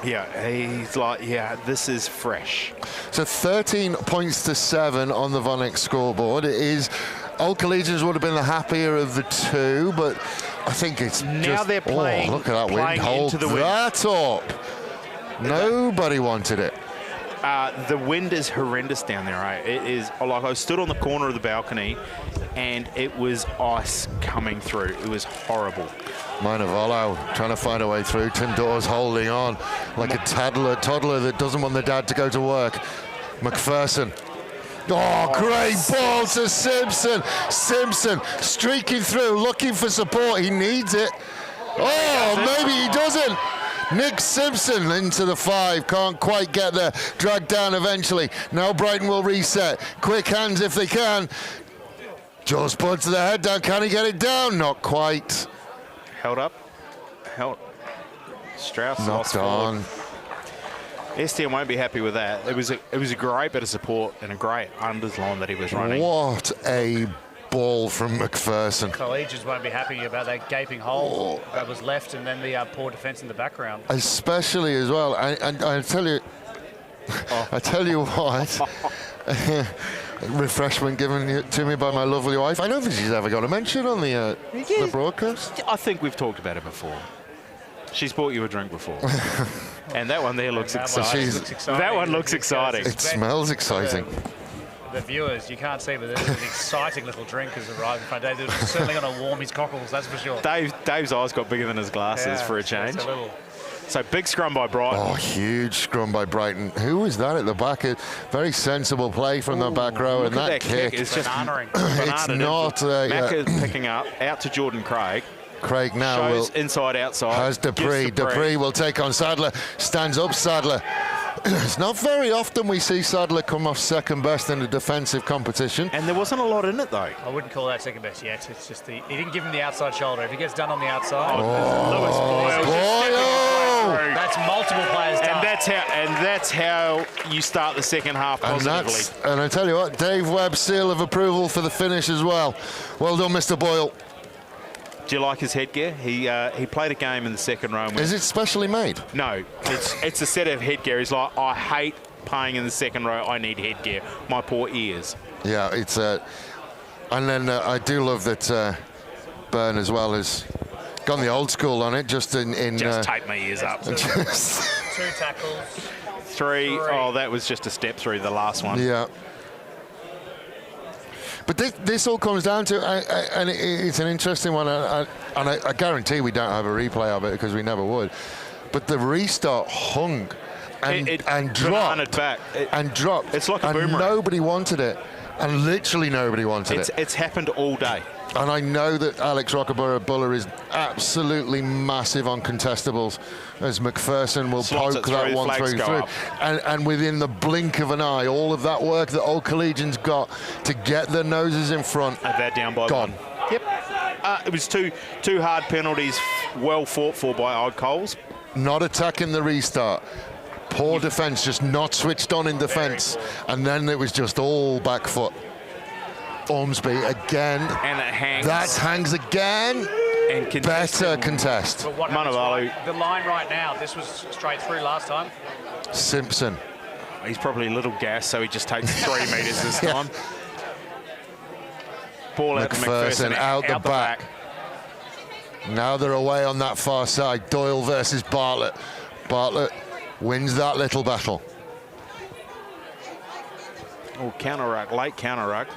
Yeah, he's like, yeah, this is fresh. So 13 points to 7 on the Vonnex scoreboard. It is. Old Collegians would have been the happier of the two, but I think it's now they're playing. Oh, look at that wind! Hold into the wind. that up. Nobody wanted it. The wind is horrendous down there, right? It is like I stood on the corner of the balcony, and it was ice coming through. It was horrible. Minavolo trying to find a way through. Tim Dawes holding on like a toddler that doesn't want the dad to go to work. McPherson. Oh, great ball to Simpson. Simpson streaking through, looking for support. He needs it. Oh, maybe he doesn't. Nick Simpson into the 5. Can't quite get there. Dragged down eventually. Now Brighton will reset. Quick hands if they can. Jaws puts the head down. Can he get it down? Not quite. Held up. Strauss knocked on. STM won't be happy with that. It was a great bit of support and a great underline that he was running. What a ball from McPherson. Collegians won't be happy about that gaping hole that was left, and then the poor defence in the background. Especially as well, and I tell you, I tell you what. Refreshment given to me by my lovely wife. I don't think she's ever got a mention on the broadcast. I think we've talked about it before. She's bought you a drink before. And that one there looks exciting. That one looks exciting. It smells exciting. The viewers, you can't see, but there's an exciting little drink has arrived in front of Dave. It's certainly going to warm his cockles, that's for sure. Dave's eyes got bigger than his glasses for a change. So big scrum by Brighton. Oh, huge scrum by Brighton. Who was that at the back? A very sensible play from the back row, and that kick is just it's not. Macca picking up out to Jordan Craig. Craig now shows inside outside. Has Dupree. Dupree will take on Sadler. Stands up Sadler. It's not very often we see Sadler come off second best in a defensive competition. And there wasn't a lot in it though. I wouldn't call that second best yet. It's just he didn't give him the outside shoulder. If he gets done on the outside, Lewis Boyle. That's multiple players done. And that's how you start the second half positively. And I tell you what, Dave Webb's seal of approval for the finish as well. Well done, Mr. Boyle. Do you like his headgear? He played a game in the second row. Is it specially made? No, it's a set of headgear. He's like, I hate playing in the second row. I need headgear. My poor ears. Yeah, it's and then I do love that Byrne as well has gone the old school on it. Just tape my ears up. 2 tackles. 3. Oh, that was just a step through the last one. Yeah. But this all comes down to, and it's an interesting one, and I guarantee we don't have a replay of it because we never would. But the restart hung and dropped back. and dropped. It's like a boomerang. Nobody wanted it, and literally nobody wanted it. It's happened all day. And I know that Alex Rockaborough-Buller is absolutely massive on contestables, as McPherson will poke that one through. And within the blink of an eye, all of that work that Old Collegians got to get their noses in front. And they're down by gone. 1. Yep. It was two hard penalties, well fought for by Old Coles. Not attacking the restart. Poor defence, just not switched on in defence. And then it was just all back foot. Ormsby again. And it hangs. That hangs again. And better contest. The line right now, this was straight through last time. Simpson. He's probably a little gassed, so he just takes 3 metres this time. Ball out to McPherson out the back. Now they're away on that far side. Doyle versus Bartlett. Bartlett wins that little battle. Oh, counter ruck, late counter ruck.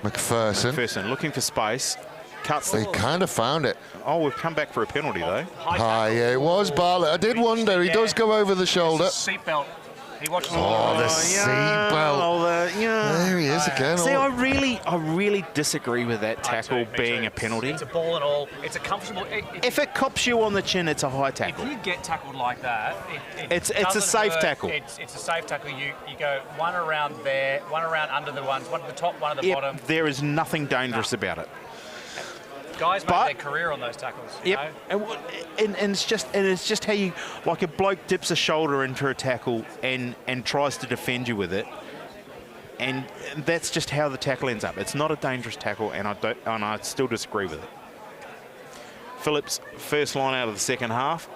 McPherson looking for space. Cuts. They kind of found it. Oh, we've come back for a penalty though. Yeah, it was Bartlett. I did wonder. He does go over the shoulder. Seatbelt. He watches the seatbelt. There he is again. See, I really disagree with that tackle being a penalty. It's a ball and all. It's a comfortable. If it cops you on the chin, it's a high tackle. If you get tackled like that, it's a safe tackle. It's a safe tackle. You go one around there, one around under the ones, one at the top, one at the bottom. There is nothing dangerous about it. Guys make their career on those tackles. You Yep. know? And it's just how you, like, a bloke dips a shoulder into a tackle and tries to defend you with it, and that's just how the tackle ends up. It's not a dangerous tackle, and I still disagree with it. Phillips, first line out of the second half,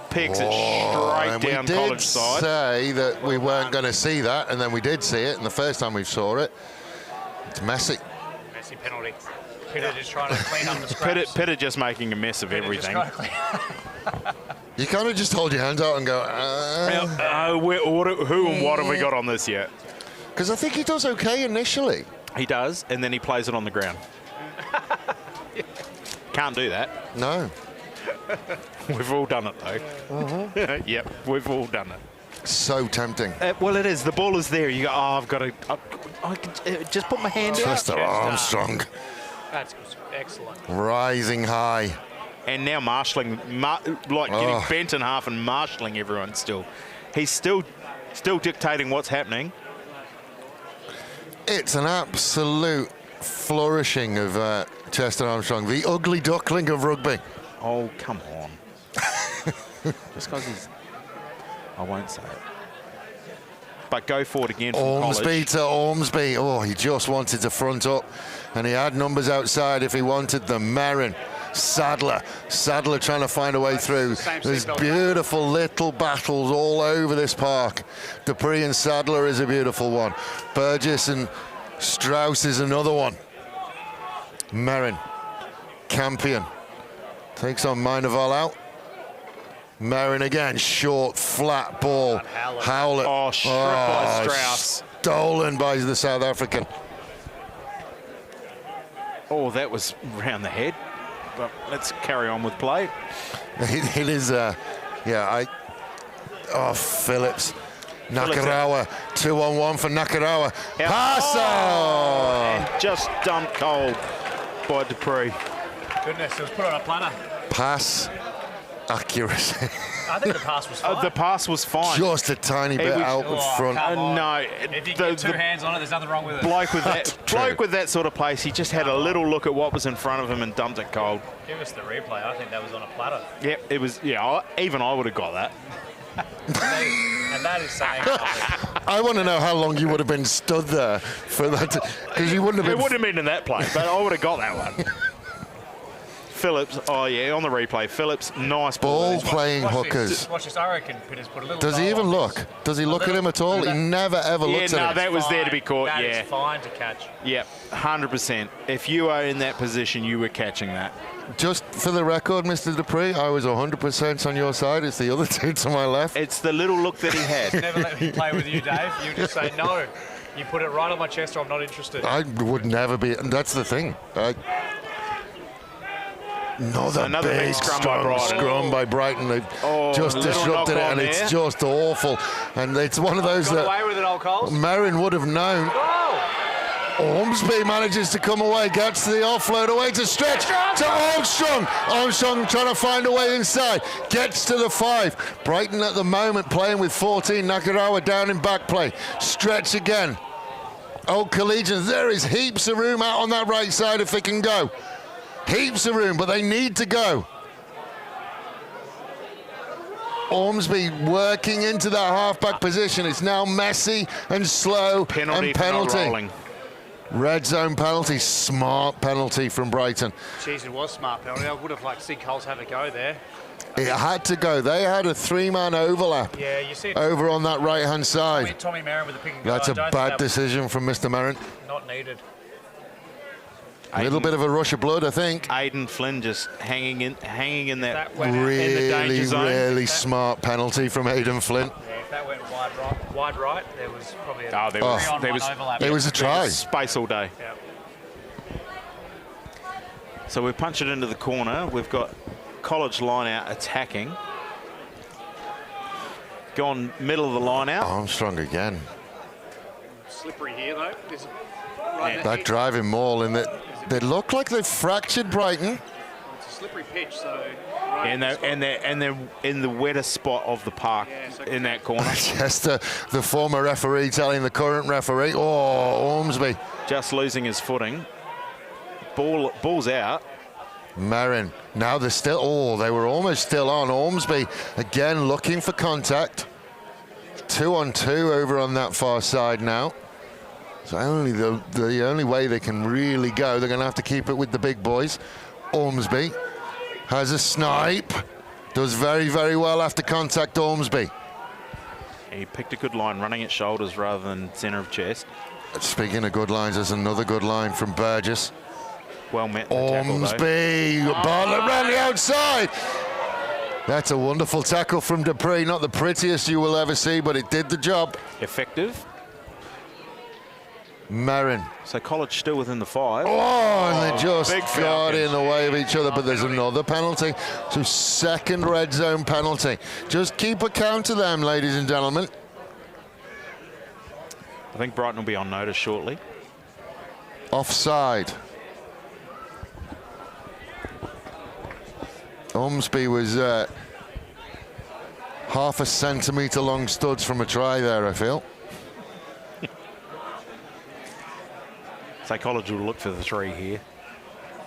pegs it straight down College side. We did say that we weren't going to see that, and then we did see it, and the first time we saw it, it's messy. Messy penalty. Pitta just trying to clean up the scraps. Pitta just making a mess of everything. You kind of just hold your hands out and go, who and what have we got on this yet? Because I think he does okay initially. He does, and then he plays it on the ground. Can't do that. No. We've all done it, though. Yep, we've all done it. So tempting. Well, it is. The ball is there. You go, I've got to... I can just put my hand out. Chester Armstrong. That's excellent. Rising high. And now marshalling, getting bent in half and marshalling everyone still. He's still dictating what's happening. It's an absolute flourishing of Chester Armstrong, the ugly duckling of rugby. Oh, come on. Just because he's... I won't say it. But go forward again from Ormsby College. to Ormsby. Oh, he just wanted to front up, and he had numbers outside if he wanted them. Merrin, Sadler trying to find a way through. There's beautiful little battles all over this park. Dupree and Sadler is a beautiful one. Burgess and Strauss is another one. Merrin, Campion takes on Minerval out. Merrin again, short, flat ball. Howlett. Oh, stripped by Strauss. Stolen by the South African. Oh, that was round the head. But let's carry on with play. It is, Phillips. Nakarawa, 2-on-1 for Nakarawa. Pass! And just dumped cold by Dupree. Goodness, it was put on a platter. Pass accuracy. I think the pass was fine. The pass was fine. Just a tiny bit out front. No. If you get two hands on it, there's nothing wrong with it. Bloke with that sort of pace, he just had a little look at what was in front of him and dumped it cold. Give us the replay. I think that was on a platter. Yep, it was. Yeah, even I would have got that. And that is saying something. I want to know how long you would have been stood there for that, because you wouldn't have been. It wouldn't have been in that play, but I would have got that one. Phillips, on the replay. Phillips, nice ball playing hookers. Watch this. I reckon Pitter's put a little. Does he even look? Does he look at him at all? He never ever looks at him. No, that was there to be caught. That is fine to catch. Yep, 100%. If you are in that position, you were catching that. Just for the record, Mr. Dupree, I was 100% on your side. It's the other two to my left. It's the little look that he had. Never let me play with you, Dave. You just say no. You put it right on my chest, or I'm not interested. I would never be. And that's the thing. Another big scrum by Brighton. They've just disrupted it, and it's just awful. And it's one of those that away with it, old Coles. Merrin would have known. Ormsby manages to come away, gets the offload away to Stretch to Armstrong. Armstrong trying to find a way inside, gets to the 5. Brighton at the moment playing with 14. Nakarawa down in back play. Stretch again. Old Collegians, there is heaps of room out on that right side if they can go. Heaps of room, but they need to go. Ormsby working into that half-back position. It's now messy and slow. Penalty. Red zone penalty. Smart penalty from Brighton. Jeez, it was smart penalty. I would have liked to see Coles have a go there. It had to go. They had a 3-man overlap. Yeah, you see it over on that right-hand side. Tommy Merrin with the pick and go. That's a bad decision from Mr. Merrin. Not needed. A little bit of a rush of blood, I think. Aidan Flynn just hanging in that really smart penalty from Aidan Flynn. Yeah, if that went wide right, there was probably there was overlap. It was a try. Space all day. Yeah. So we punch it into the corner. We've got College line out attacking. Gone middle of the line out. Armstrong again. Slippery here though. That driving maul in that. They look like they've fractured Brighton. It's a slippery pitch, so. And they're in the wettest spot of the park in that corner. Chester, the former referee, telling the current referee, Ormsby. Just losing his footing. Ball's out. Merrin. Now they're still, oh, they were almost still on. Ormsby again looking for contact. 2 on 2 over on that far side now. So the only way they can really go, they're going to have to keep it with the big boys. Ormsby has a snipe. Does very, very well after contact, Ormsby. He picked a good line, running at shoulders rather than centre of chest. Speaking of good lines, there's another good line from Burgess. Well met. Ormsby, Bartlett around the outside. That's a wonderful tackle from Dupree. Not the prettiest you will ever see, but it did the job. Effective. Merrin. So College still within the 5. Oh, and they just got in the way of each other, but there's another penalty. So second red zone penalty. Just keep a count of them, ladies and gentlemen. I think Brighton will be on notice shortly. Offside. Ormsby was half a centimetre long studs from a try there, I feel. So College will look for the 3 here.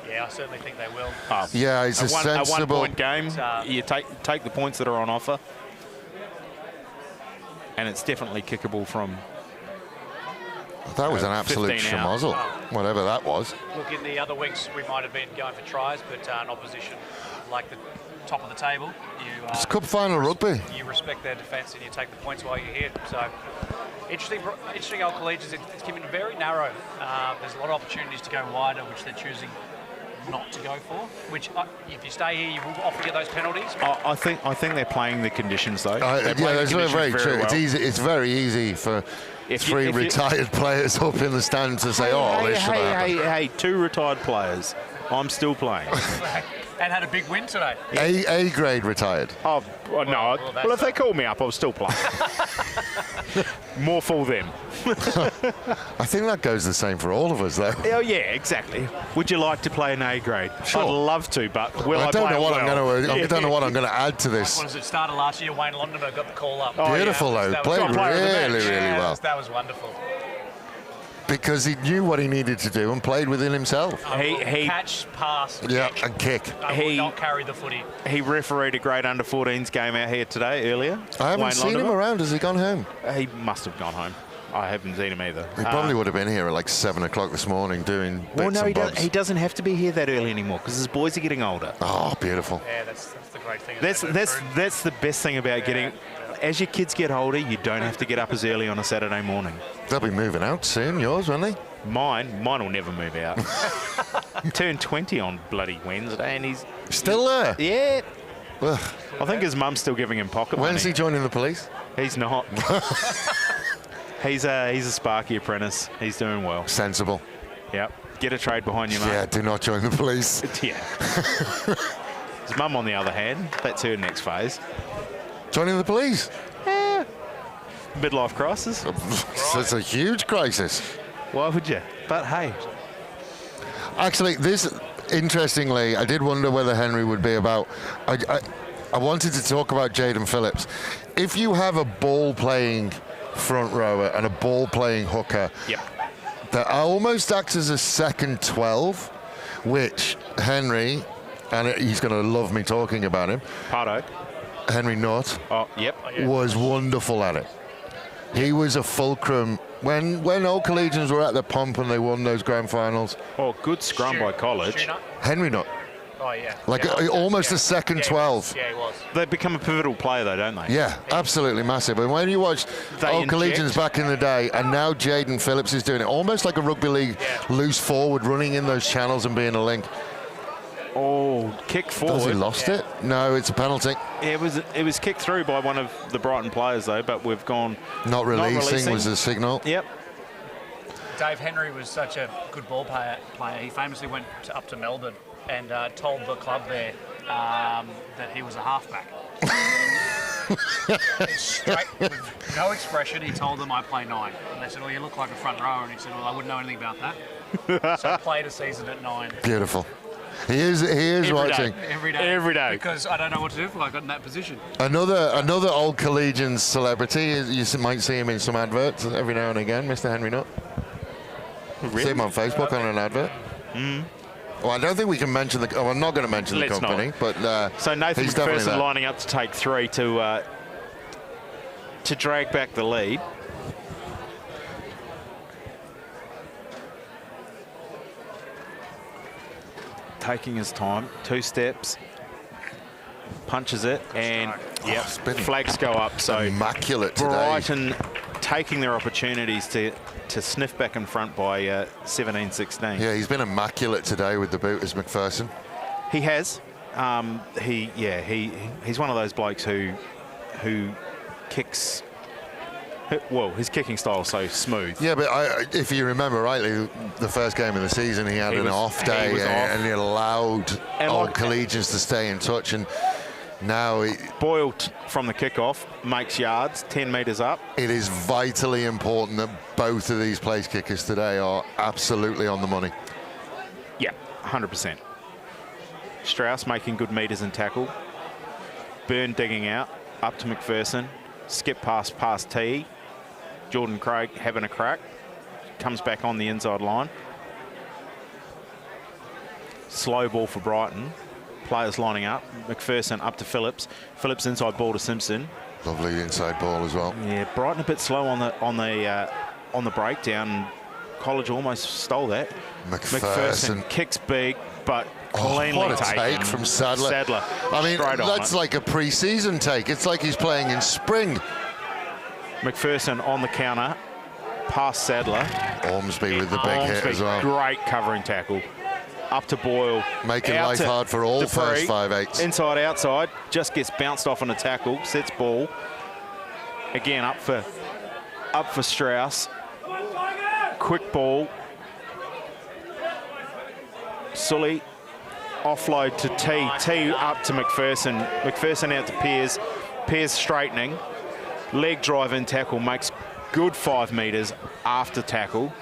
Yeah, I certainly think they will. Yeah, it's a sensible... A 1 point game, you take the points that are on offer. And it's definitely kickable from... That was an absolute schmozzle, whatever that was. Look, in the other weeks, we might have been going for tries, but an opposition like the top of the table, it's cup final rugby. You respect their defence and you take the points while you're here. So, interesting old Collegians. It's given very narrow. There's a lot of opportunities to go wider, which they're choosing not to go for. Which, if you stay here, you will often get those penalties. I think they're playing the conditions though. Yeah, that's very true. Well. It's very easy for three retired players up in the stand to say, this should happen. Hey, 2 retired players. I'm still playing. And had a big win today. A grade retired. Oh, no. Well, if they call me up, I'll still play. More for them. I think that goes the same for all of us, though. Oh, yeah, exactly. Would you like to play an A grade? Sure. I'd love to, but I don't know what I'm going to add to this. What was it? Started last year, Wayne Londoner got the call up. Beautiful, though. Played really well. That was wonderful. Because he knew what he needed to do and played within himself. He catch, pass, and kick. He will not carry the footy. He refereed a grade under 14s game out here today, earlier. I haven't seen him around. Has he gone home? He must have gone home. I haven't seen him either. He probably would have been here at like 7 o'clock this morning doing bits and bobs. He doesn't have to be here that early anymore because his boys are getting older. Oh, beautiful. Yeah, that's the great thing. That's the best thing about getting... As your kids get older, you don't have to get up as early on a Saturday morning. They'll be moving out soon, yours, won't they? Mine will never move out. Turned 20 on bloody Wednesday and he's... Still there? Yeah. Ugh. I think his mum's still giving him pocket money. When's he joining the police? He's not. He's a Sparky apprentice. He's doing well. Sensible. Yep. Get a trade behind you, mate. Yeah, do not join the police. Yeah. His mum, on the other hand, that's her next phase. Joining the police? Yeah. Midlife crisis. It's a huge crisis. Why would you? But hey. Actually, interestingly, I did wonder whether Henry would be about... I wanted to talk about Jaden Phillips. If you have a ball-playing front rower and a ball-playing hooker, that almost acts as a second 12, which Henry, and he's going to love me talking about him, Pardo. Henry Nutt, was wonderful at it. He was a fulcrum when old Collegians were at the pomp and they won those grand finals. Oh, good scrum by College. Henry Nutt. Oh, yeah. Almost a second 12. Yeah, he was. They become a pivotal player, though, don't they? Yeah, absolutely massive. And when you watch old Collegians back in the day, and now Jaden Phillips is doing it, almost like a rugby league loose forward, running in those channels and being a link. Oh, kick forward. Has he lost it? No, it's a penalty. It was kicked through by one of the Brighton players, though, but we've gone... Not releasing was the signal. Yep. Dave Henry was such a good ball player. He famously went up to Melbourne and told the club there that he was a halfback. Straight, with no expression, he told them, I play 9. And they said, well, you look like a front rower. And he said, well, I wouldn't know anything about that. So I played a season at 9. Beautiful. He is watching. Every day. Every day. Because I don't know what to do if I got in that position. Another old Collegians celebrity. You might see him in some adverts every now and again, Mr. Henry Nutt. Really? See him on Facebook on an advert. Well, I don't think we can mention the. Oh, I'm not going to mention the company, but so Nathan he's definitely McPherson there. lining up to take 3 to drag back the lead. Taking his time, 2 steps, punches it, and flags go up. So immaculate today. Brighton taking their opportunities to sniff back in front by 17-16. Yeah, he's been immaculate today with the boot as McPherson. He has. He's one of those blokes who kicks. Well, his kicking style is so smooth. Yeah, but if you remember rightly, the first game of the season, he had an off day, and he allowed old Collegians to stay in touch. And now Boyle from the kickoff makes yards, 10 metres up. It is vitally important that both of these place kickers today are absolutely on the money. Yeah, 100%. Strauss making good metres and tackle. Byrne digging out, up to McPherson. Skip past T. Jordan Craig having a crack. Comes back on the inside line. Slow ball for Brighton. Players lining up. McPherson up to Phillips. Phillips inside ball to Simpson. Lovely inside ball as well. Yeah, Brighton a bit slow on the breakdown. College almost stole that. McPherson kicks big, but cleanly what a taken. take from Sadler. I mean, that's like a pre-season take. It's like he's playing in spring. McPherson on the counter, past Sadler. Ormsby with the big hit as well. Great covering tackle. Up to Boyle. Making life hard for all first 5/8s. Inside, outside, just gets bounced off on a tackle, sets ball. Again, up for Strauss. Quick ball. Sully. Offload to T. T up to McPherson. McPherson out to Pearce. Pearce straightening. Leg drive in tackle, makes good 5 metres after tackle.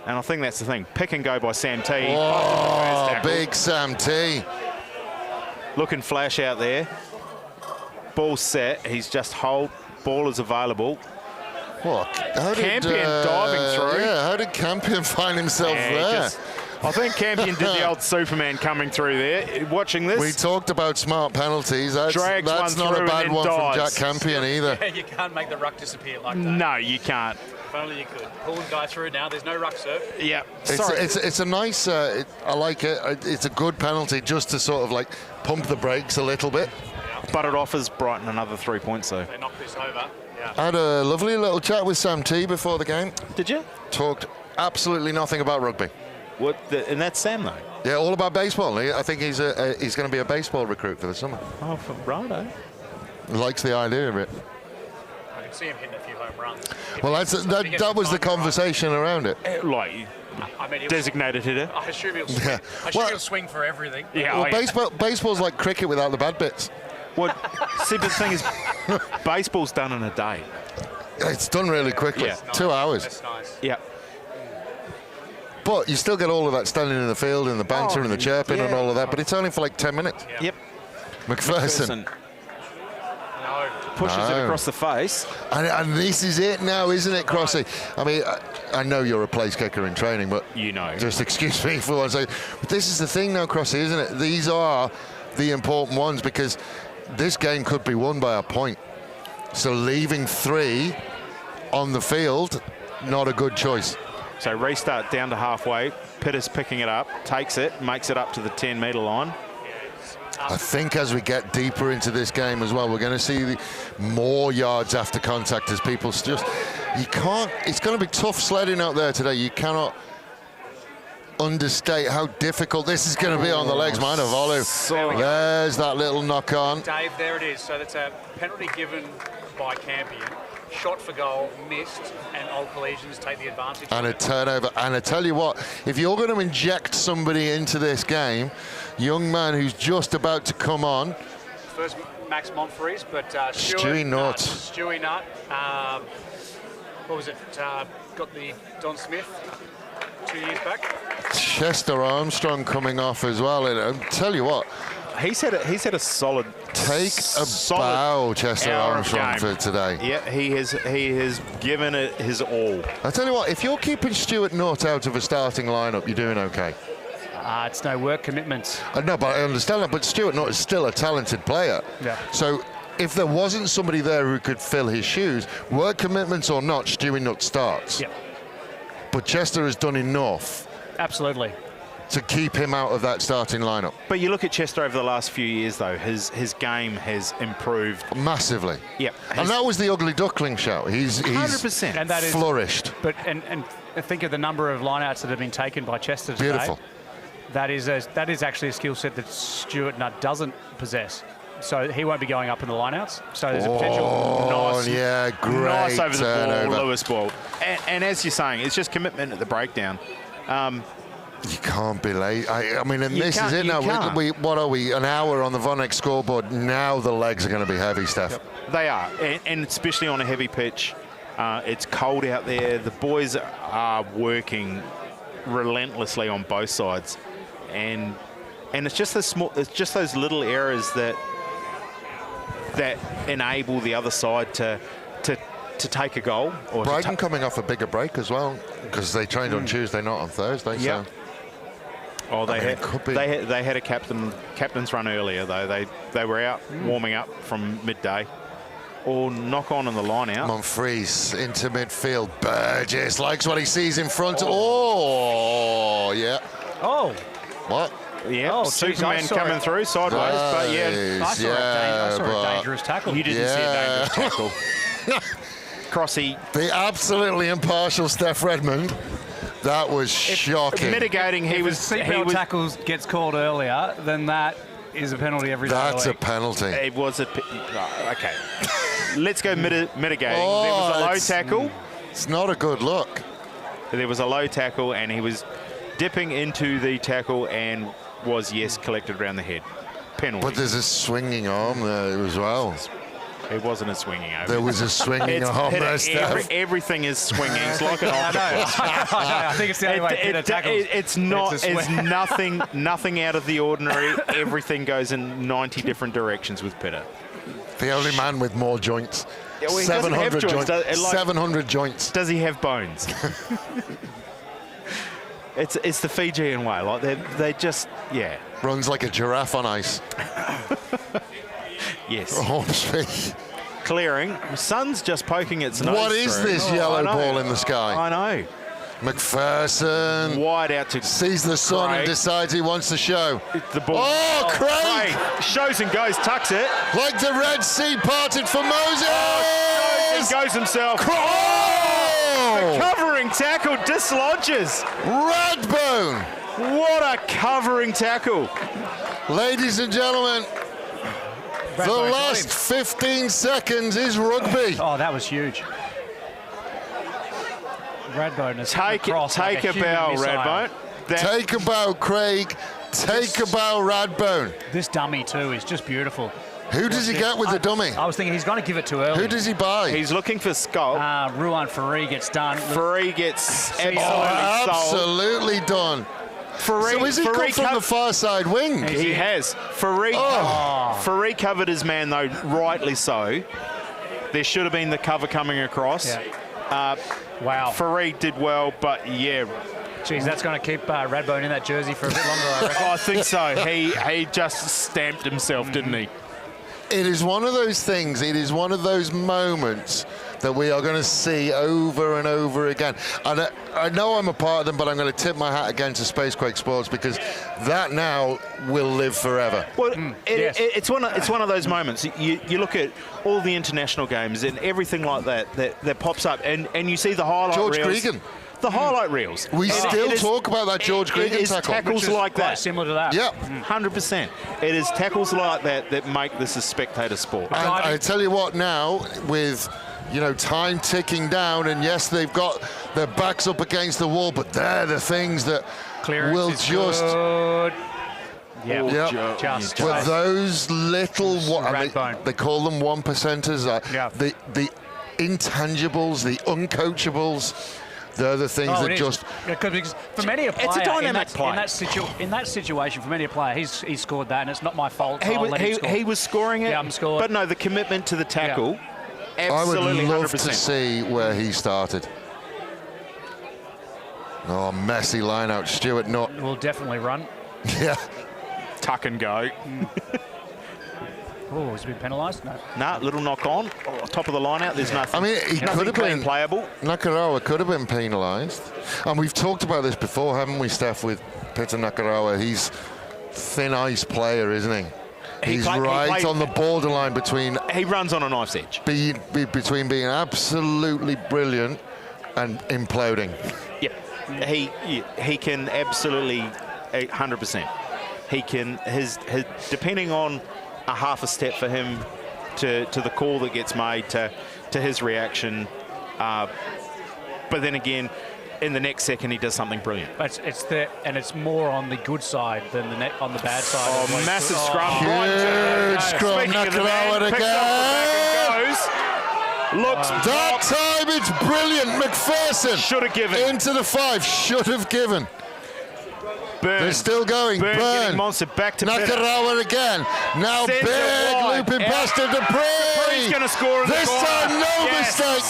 And I think that's the thing. Pick and go by Sam T. Oh, big Sam T. Looking flash out there. Ball set. He's just hold. Ball is available. What? Campion diving through. Yeah, how did Campion find himself there? I think Campion did the old Superman coming through there. Watching this. We talked about smart penalties. That's not a bad one from Jack Campion either. You can't make the ruck disappear like that. No, you can't. If only you could. Pull the guy through now. There's no ruck serve. Yeah. It's a nice, I like it. It's a good penalty just to sort of like pump the brakes a little bit. Yeah. But it offers Brighton another 3 points though. They knock this over. Yeah. I had a lovely little chat with Sam T before the game. Did you? Talked absolutely nothing about rugby. And that's Sam though. Yeah, all about baseball. I think he's going to be a baseball recruit for the summer. Oh, for righto. Likes the idea of it. I can see him hitting a few home runs. Well, that was the conversation around it. Designated hitter. I assume he'll swing. Yeah. He'll swing for everything. Yeah. Well, baseball's like cricket without the bad bits. Well, see, but the thing is, baseball's done in a day. It's done really quickly. Yeah. 2 hours. That's nice. Yeah. But you still get all of that standing in the field and the banter and the chirping and all of that, but it's only for like 10 minutes. Yeah. Yep. McPherson. No. Pushes it across the face. And this is it now, isn't it, Crossy? I mean, I know you're a place kicker in training, but just excuse me for one second. But this is the thing now, Crossy, isn't it? These are the important ones because this game could be won by a point. So leaving 3 on the field, not a good choice. So restart down to halfway. Pitter's picking it up, takes it, makes it up to the 10-metre line. I think as we get deeper into this game as well, we're going to see more yards after contact as people just, it's going to be tough sledding out there today. You cannot understate how difficult this is going to be on the legs. Mind a volley. There's that little knock on. Dave, there it is. So that's a penalty given by Campion. Shot for goal, missed, and Old Collegians take the advantage. And a turnover. And I tell you what, if you're going to inject somebody into this game, young man who's just about to come on. First Max Montfries, but Stewie Nutt. Stewie Nutt. What was it? Got the Don Smith 2 years back. Chester Armstrong coming off as well. And I tell you what, he's had a solid bow, Chester Armstrong, for today. Yeah, he has given it his all. I tell you what, if you're keeping Stuart Nutt out of a starting lineup, you're doing okay. It's no work commitments. No, but I understand that. But Stuart Nutt is still a talented player. Yeah. So if there wasn't somebody there who could fill his shoes, work commitments or not, Stuart Nutt starts. Yeah. But Chester has done enough Absolutely. to keep him out of that starting lineup. But you look at Chester over the last few years, though, his game has improved Massively. Yep. And that was the ugly duckling shout. He's 100%. And that is flourished. But and think of the number of lineouts that have been taken by Chester today. Beautiful. That is actually a skill set that Stuart Nutt doesn't possess. So he won't be going up in the lineouts. So there's a potential nice, yeah, great nice over the turnover. ball, Lewis ball. And as you're saying, it's just commitment at the breakdown. You can't be late. I mean, and You this is can't- it you now. can't. What are we? An hour on the Vonnex scoreboard. Now the legs are going to be heavy, Steph. They are, and especially on a heavy pitch. It's cold out there. The boys are working relentlessly on both sides, and it's just those little errors that enable the other side to take a goal. Or Brighton coming off a bigger break as well because they trained on Tuesday, not on Thursday. Yeah. So. Oh, I mean, it could be. they had a captain's run earlier though. They were out warming up from midday. Or knock on the line out. Monfries into midfield. Burgess likes what he sees in front. Oh, yeah. Oh, What? Yeah, Oh, geez, I Superman saw coming it. through sideways, but yeah, I saw, a dangerous tackle. you didn't see a dangerous tackle. Crossy The absolutely impartial Steph Redmond. That was shocking. mitigating. He If was. a He seatbelt was. tackle gets called earlier, then that is a penalty every day of That's the a week. penalty. It was a. Okay. Let's go mitigating. Oh, There was a low it's- tackle. It's not a good look. There was a low tackle, and he was dipping into the tackle and was collected around the head. Penalty. But there's a swinging arm there as well. It wasn't a swinging over. There was a swinging arm there, Steph. Everything is swinging. It's like an I octopus. know. I think it's the only way Peter tackles. It's not. It's a It's swing. nothing out of the ordinary. Everything goes in 90 different directions with Pitta. The only man with more joints. Yeah, well, he doesn't have 700 joints, joints. does- like- 700 joints. Does he have bones? It's the Fijian way. Like they just Runs like a giraffe on ice. yes. Ormsby. Clearing. Sun's just poking its nose. What is through. this I yellow know. ball in the sky? I know. McPherson Wide out to sees the sun and Craig. decides he wants to show. the ball. Oh, Craig! shows and goes, tucks it. Like the Red Sea parted for Moses! He goes himself. Oh! Covering tackle dislodges. Radbone! What a covering tackle. Ladies and gentlemen, the Radbone last 15 seconds is rugby. Oh, that was huge. Radbone has Take a bow, Radbone. Take a bow, Craig. Take a bow, Radbone. This dummy too is just beautiful. Who does he get with the dummy? I was thinking he's going to give it too early. Who does he buy? He's looking for Skull. Ruan Faree gets done. Faree gets absolutely sold. Absolutely done. Faree, So is he come from the far side wing? He has. Faree, Faree covered his man, though, rightly so. There should have been the cover coming across. Yeah. Wow. Faree did well, but yeah. Geez, that's going to keep Radbone in that jersey for a bit longer, I reckon. I think so. He just stamped himself, didn't he? It is one of those things, it is one of those moments that we are going to see over and over again. And I know I'm a part of them, but I'm going to tip my hat again to Spacequake Sports because that now will live forever. Well, yes. it's one of those moments. You look at all the international games and everything like that pops up, and you see the highlight George reels. Gregan. The highlight reels. We And still it is- talk about that George it Gregan is tackle. tackles Which is like quite that. similar to that. Yep. 100%. It is tackles like that make this a spectator sport. And I tell you what now, with time ticking down, and yes, they've got their backs up against the wall, but they're the things that Clearance will is just. good. Yeah. Yep. Just. But those little, Radbone. they call them 1%ers. Yeah. The intangibles, the uncoachables, they're the things Oh, that it is. just. Yeah, 'cause for many a player, It's a dynamic play. in that situation, for many a player, he's scored that, and it's not my fault. So He I'll was, let him score. he was scoring it, Yeah, I'm scored. but no, the commitment to the tackle, I would absolutely love 100%. to see where he started. Oh, messy line out. Stuart Nutt. will definitely run. Yeah. Tuck and go. Oh, has he been penalised? No. Nah, little knock on. Oh, top of the line out. There's nothing. I mean, he could have been playable. Nakarawa could have been penalised. And we've talked about this before, haven't we, Steph, with Peter Nakarawa? He's thin ice player, isn't he? He's right on the borderline between... He runs on a knife's edge. Between being absolutely brilliant and imploding. Yep. He can absolutely 100%. He can depending on a half a step for him to the call that gets made to his reaction, but then again, in the next second he does something brilliant. It's more on the good side than on the bad side. Oh, massive scrum! Huge scrum! Nakarawa again. Looks that time it's brilliant. McPherson should have given into the 5. Should have given. Burn. They're still going. Burn. Monster back to Nakarawa again. Now big looping past to Dupree. He's going to score in this the time, no mistake.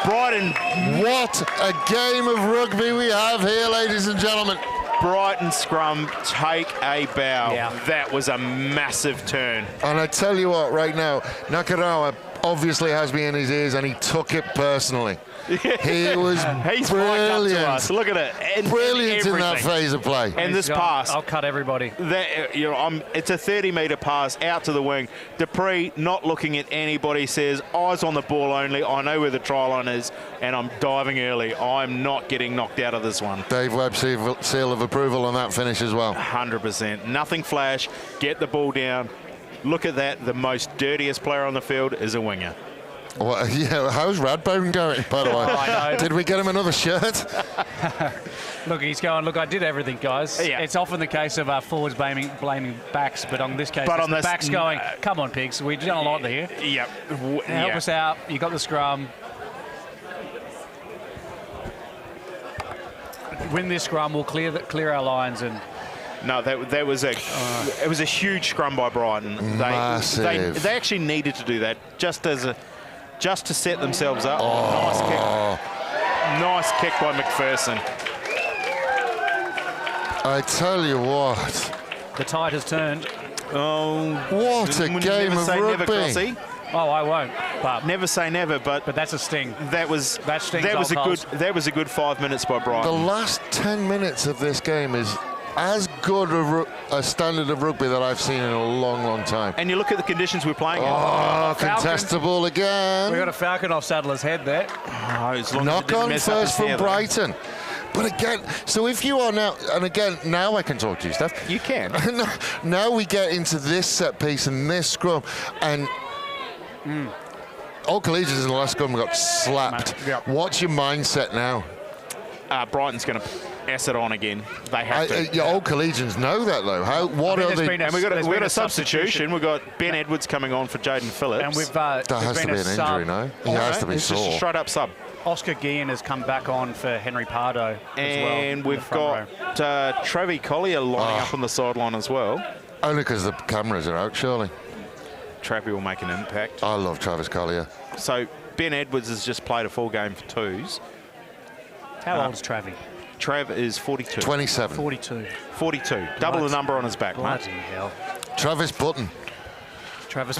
Brighton. What a game of rugby we have here, ladies and gentlemen. Brighton scrum, take a bow. Yeah. That was a massive turn. And I tell you what, right now, Nakarawa obviously has me in his ears, and he took it personally. He was He's brilliant. Up to us. Look at it. And brilliant in that phase of play. And this pass. I'll cut everybody. It's a 30-metre pass out to the wing. Dupree not looking at anybody, says, eyes on the ball only. I know where the try line is, and I'm diving early. I'm not getting knocked out of this one. Dave Webb seal of approval on that finish as well. 100%. Nothing flash. Get the ball down. Look at that. The most dirtiest player on the field is a winger. Well, yeah, how's Radbone going, by the way? I know. Did we get him another shirt? Look, he's going, look, I did everything, guys. Yeah. It's often the case of our forwards blaming backs, but on this case, the backs going, come on, pigs, we've done a lot here. Yep. Help us out. You got the scrum. Win this scrum, we'll clear our lines. And no, that was it was a huge scrum by Brighton. Massive. They actually needed to do that just to set themselves up. Oh. Nice kick by McPherson. I tell you what. the tide has turned. Oh, what a game of rugby. Never, Oh, I won't. But never say never, but that's a sting. That was a good 5 minutes by Brighton. The last 10 minutes of this game is as good a standard of rugby that I've seen in a long, long time. And you look at the conditions we're playing in. Oh, contestable again. We got a falcon off Sadler's head there. Oh, knock on first from Brighton. But again, so if you are now, and again, now I can talk to you, Steph. You can. Now we get into this set piece and this scrum, and Old Collegians in the last scrum got slapped. Yep. What's your mindset now? Brighton's going to pass it on again. They have to. Old Collegians know that, though. What are they? And we got a substitution. We've got Ben Edwards coming on for Jaden Phillips. And we've that has to be an injury, no? He has to be sore. Just a straight up sub. Oscar Guillen has come back on for Henry Pardo and as well. We've got Travis Collier lining up on the sideline as well. Only because the cameras are out, surely. Travis will make an impact. I love Travis Collier. So Ben Edwards has just played a full game for twos. How old is Travis? Trav is 42. 27. 42. 42. Double the number on his back, mate. Bloody hell. Travis Button. Travis.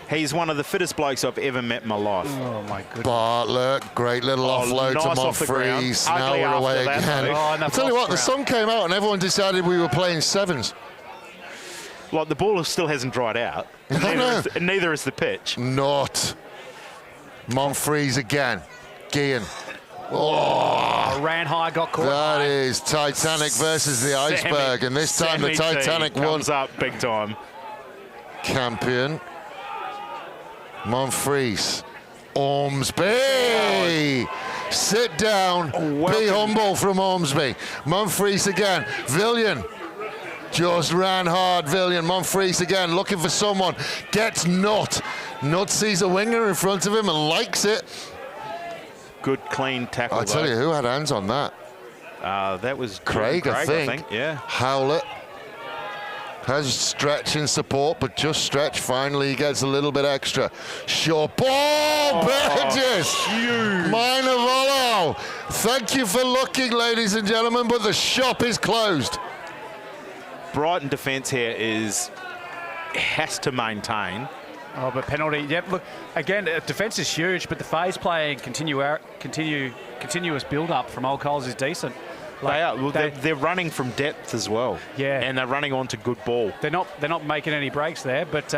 He's one of the fittest blokes I've ever met in my life. Oh, my goodness. Bartlett, great little offload nice to Monfries. Now we're away again. I'll tell you what, the sun came out and everyone decided we were playing sevens. Like, the ball still hasn't dried out. Neither is the pitch. Not. Monfries again. Guillen. Oh, ran high, got caught. That is Titanic versus the iceberg, and this time the Titanic won. Comes up big time. Campion. Monfries. Ormsby. Sit down. Be humble from Ormsby. Monfries again. Villian. Just ran hard, Villian. Monfries again, looking for someone. Gets Nutt. Nutt sees a winger in front of him and likes it. Good, clean tackle. I tell you, who had hands on that? That was Craig, I think. Yeah. Howlett has stretch in support, but just stretch. Finally, he gets a little bit extra. Short ball, Burgess. Huge. Minor Volo. Wow. Thank you for looking, ladies and gentlemen, but the shop is closed. Brighton defence here has to maintain. Oh, but penalty. Yep. Look, again, defence is huge, but the phase play and continuous build-up from Old Coles is decent. They are. Well, they're running from depth as well. Yeah. And they're running onto good ball. They're not making any breaks there, but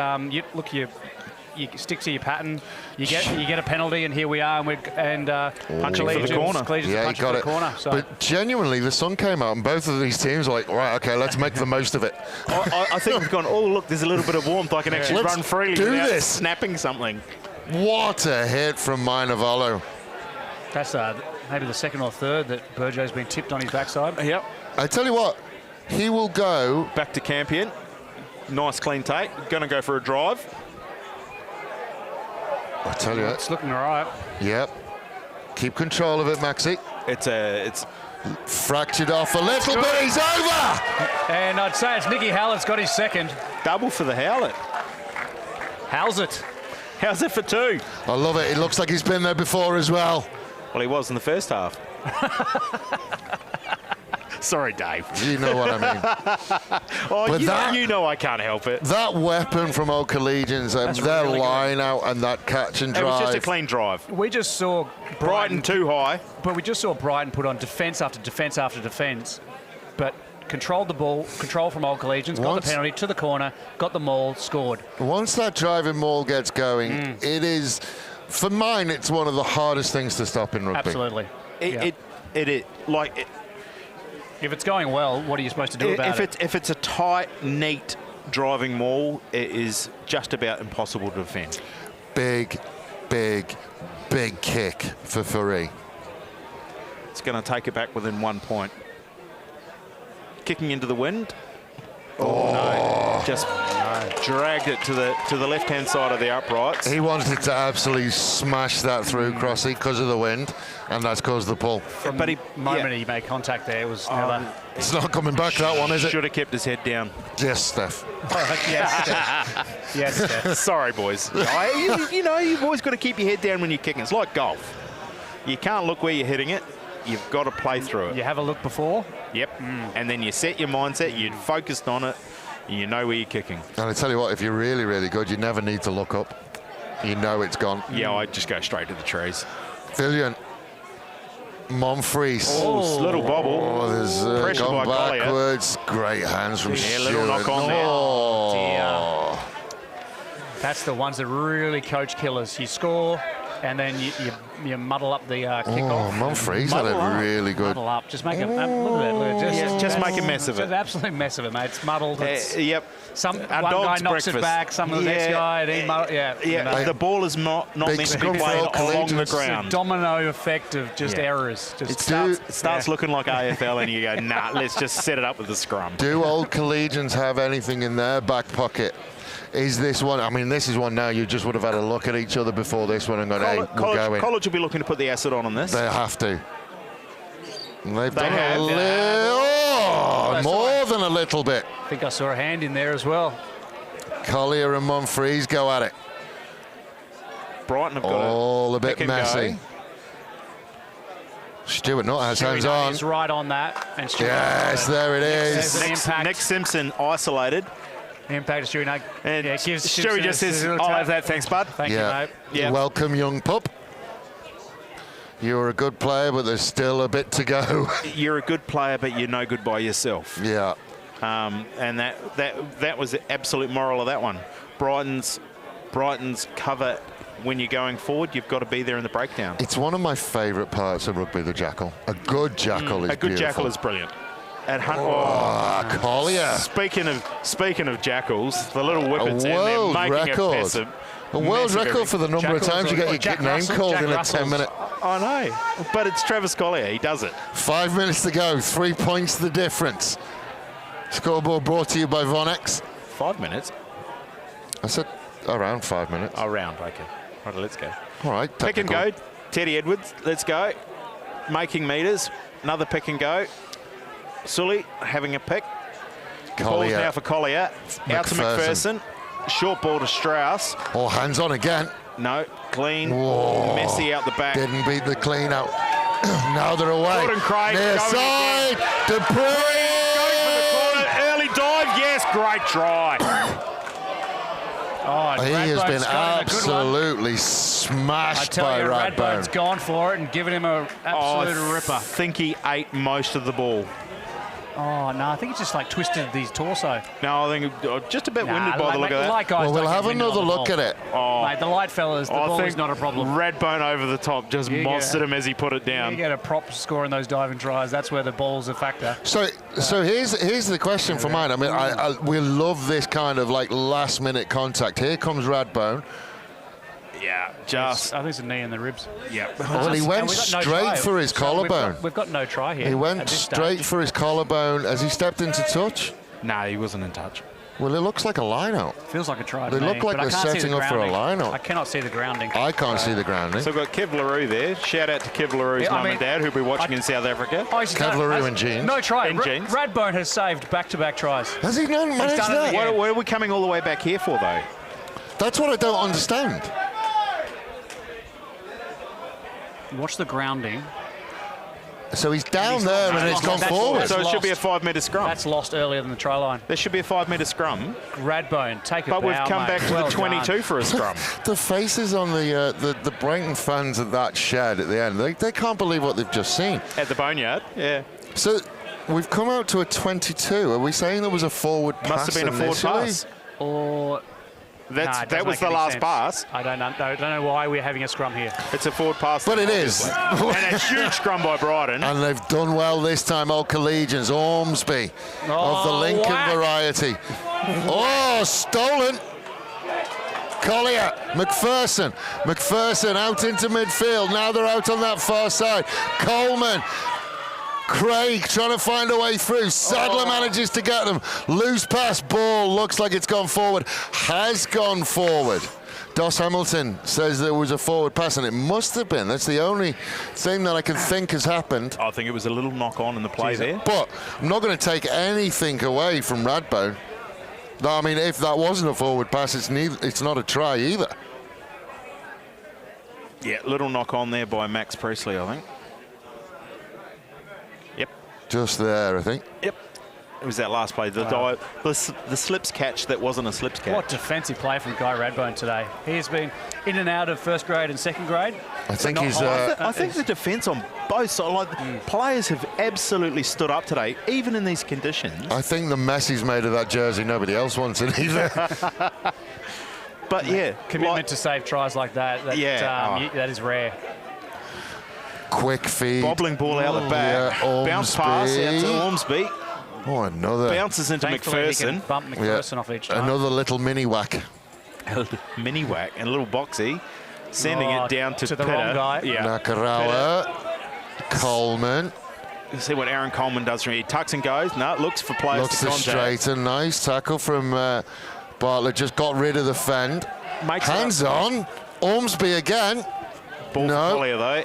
you stick to your pattern. You get a penalty, and here we are, and punching for the corner. Yeah, he got it. Corner, so. But genuinely, the sun came out, and both of these teams are like, right, okay, let's make the most of it. I think we've gone, oh, look, there's a little bit of warmth. I can actually run freely without snapping something. What a hit from Mainavalo. That's maybe the second or third that Burjo's been tipped on his backside. Yep. I tell you what, he will go. Back to Campion. Nice clean take. Going to go for a drive. I tell you, it's looking all right. Yep. Keep control of it, Maxi. It's fractured off a little bit. He's over. And I'd say it's Nicky Hallett's got his second. Double for the Howlett. How's it? How's it for two? I love it. It looks like he's been there before as well. Well, he was in the first half. Sorry, Dave. You know what I mean. You know I can't help it. That weapon from Old Collegians, their really line out and that catch and drive. It was just a clean drive. We just saw Brighton too high. But we just saw Brighton put on defence after defence after defence. But controlled the ball, control from Old Collegians, got the penalty to the corner, got the maul, scored. Once that driving maul gets going, it is, for mine, it's one of the hardest things to stop in rugby. Absolutely. If it's going well, what are you supposed to do about it? If it's a tight, neat driving maul, it is just about impossible to defend. Big, big, big kick for Furey. It's going to take it back within 1 point. Kicking into the wind. Oh, no. Just dragged it to the left-hand side of the uprights. He wanted to absolutely smash that through, Crossy, because of the wind, and that's caused the pull. From the moment he made contact there, it was never... It's not coming back, that one, is it? Should have kept his head down. Yes, Steph. Yes, Steph. Yes, Steph. Sorry, boys. You've always got to keep your head down when you're kicking. It's like golf. You can't look where you're hitting it. You've got to play through it. You have a look before? Yep. And then you set your mindset, you're focused on it, and you know where you're kicking. And I tell you what, if you're really, really good, you never need to look up. You know it's gone. Yeah, I just go straight to the trees. Villian. Monfries. Oh, little bobble. Oh, there's pressure gone by backwards. Great hands from Stewart. Little knock on there. Oh, dear. That's the ones that really coach killers. You score, and then you muddle up the kickoff. Oh, Monfries had it really good. Muddle up. Just make a look at that. Just make a mess of it. Just absolute mess of it, mate. It's muddled. Yep. One guy knocks it back, some of the next guy, The ball is not meant to be played along the ground. It's a domino effect of just errors. It starts looking like AFL, and you go, nah, let's just set it up with the scrum. Do Old Collegians have anything in their back pocket? Is this one? I mean, this is one now you just would have had a look at each other before this one and gone, hey, we're going. College will be looking to put the acid on this. They have to. And they've done a little, more than a little bit. I think I saw a hand in there as well. Collier and Monfries go at it. Brighton have got all a bit messy. Stewart not has hands on. He's right on that. And yes, there it is. Nick Simpson isolated. Impact of Stewie. And Stewie just says, I'll have that, thanks, bud. Thank you, mate. Yeah. Welcome, young pup. You're a good player, but there's still a bit to go. You're a good player, but you're no good by yourself. Yeah. And that was the absolute moral of that one. Brighton's cover, when you're going forward, you've got to be there in the breakdown. It's one of my favourite parts of rugby, the jackal. A good jackal is beautiful. A good jackal is brilliant. At Collier. Speaking of jackals, the little whippets and they're making record. A world record for the number of times you get your name called in a 10-minute. I know, but it's Travis Collier. He does it. 5 minutes to go. 3 points the difference. Scoreboard brought to you by Vonex. 5 minutes? I said around 5 minutes. Around, okay. Right, let's go. All right, pick and go. Teddy Edwards, let's go. Making meters. Another pick and go. Sully having a pick. Ball's now for Collier. Out to McPherson. Short ball to Strauss. Oh, hands on again. No, clean. Whoa. Messy out the back. Didn't beat the clean out. Now they're away. Gordon Craig Near going side. Going for the corner. Early dive. Yes, great try. Oh, He has been Radbone's got him a good one. absolutely I smashed tell by you, Radbone. Radbone's gone for it and given him an absolute ripper. I think he ate most of the ball. Oh, no, I think he just like twisted his torso. No, I think just a bit winded by the look of that. Light guys Well, we'll don't get have winded another on the look ball. at it. Mate, the light fellas, the ball is not a problem. Redbone over the top just You monstered get- him as he put it You down. get a prop score in those diving tries. That's where the ball's a factor. So here's the question for mine. I mean, we love this kind of like last minute contact. Here comes Radbone. Yeah, just. I think it's a knee in the ribs. Yeah. Well, he went straight for his collarbone. We've got no try here. He went at this straight stage. for his collarbone as he stepped into touch. No, he wasn't in touch. Well, it looks like a line-out. Feels like a try. They to look me, like but I they're can't see the setting up for a grounding. lineup. I cannot see the grounding. I can't see the grounding. So we've got Kev LaRue there. Shout out to Kev LaRue's Yeah, I mum mean, and dad who'll be watching in South Africa. Oh, he's Kev done- LaRue has- in jeans. No try. In jeans. Radbone has saved back-to-back tries. Has he not managed done it that? again. What are we coming all the way back here for, though? That's what I don't understand. Watch the grounding. So he's down He's there not- and it's gone that's- forward. So it should be a lost. 5 metre scrum. That's lost earlier than the try line. There should be a 5 metre scrum, Radbone, take it but we've bow, come mate. back to Well the 22 done. for a scrum. The faces on the Brighton fans at that shed at the end, they can't believe what they've just seen. At the boneyard, yeah. So we've come out to a 22. Are we saying there was a forward pass Must have been a forward initially? pass. Or That doesn't was make the any last sense. pass. I don't know why we're having a scrum here. It's a forward pass. But it is. And a huge scrum by Brighton. And they've done well this time, old Collegians, Ormsby of the Lincoln whack. variety. Oh, stolen. Collier, McPherson out into midfield. Now they're out on that far side. Coleman, Craig trying to find a way through. Sadler manages to get them. Loose pass ball, looks like it's gone forward. Has gone forward. Doss Hamilton says there was a forward pass, and it must have been. That's the only thing that I can think has happened. I think it was a little knock on in the play there. But I'm not going to take anything away from Radbone. I mean, if that wasn't a forward pass, it's not a try either. Yeah, little knock on there by Max Presley, I think. Yep. Just there, I think. Yep. It was that last play. The slips catch that wasn't a slips catch. What defensive play from Guy Radbone today. He has been in and out of first grade and second grade. I think not he's. high. I think the defence on both sides, players have absolutely stood up today, even in these conditions. I think the mess he's made of that jersey, nobody else wants it either. But yeah, Commitment to save tries like that. That is rare. Quick feed. bobbling ball out the back, yeah, bounce pass out to Ormsby, Oh, another. bounces into Thankfully, he can McPherson, bump McPherson off each time. Another little mini whack. mini whack and a little boxy, sending it down to the Pitter. wrong guy. Yeah, Nakarawa. Coleman. you see what Aaron Coleman does from here. He tucks and goes. No, looks for players Looks to to contact. straighten. Nice tackle from Bartlett. Just got rid of the fend. Makes it Hands up. on. Ormsby again. Ball No. for Collier though.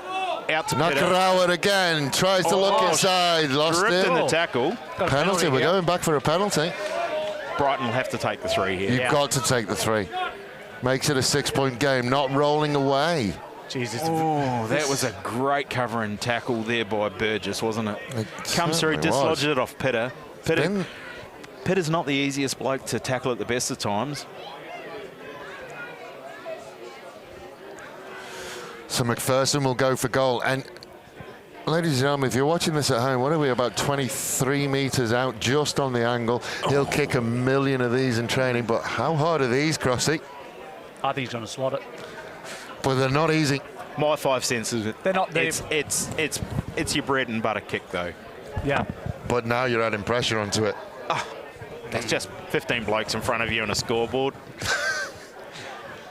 Out to Pitter. Nakarawa again. Tries to look inside. Lost Gripped it. in the tackle. Got a Penalty. We're here. going back for a penalty. Brighton will have to take the 3 here. You've got to take the 3. Makes it a 6-point game. Not rolling away. Jesus. Oh, that was a great covering tackle there by Burgess, wasn't it? Comes through, certainly dislodged was. it off Pitter. Pitter's not the easiest bloke to tackle at the best of times. So McPherson will go for goal. And ladies and gentlemen, if you're watching this at home, what are we, about 23 metres out, just on the angle? He'll kick 1,000,000 of these in training, but how hard are these, Crossy? I think he's going to slot it. But they're not easy. My 5 cents is They're not. it's your bread and butter kick though. Yeah. But now you're adding pressure onto it. That's just 15 blokes in front of you on a scoreboard.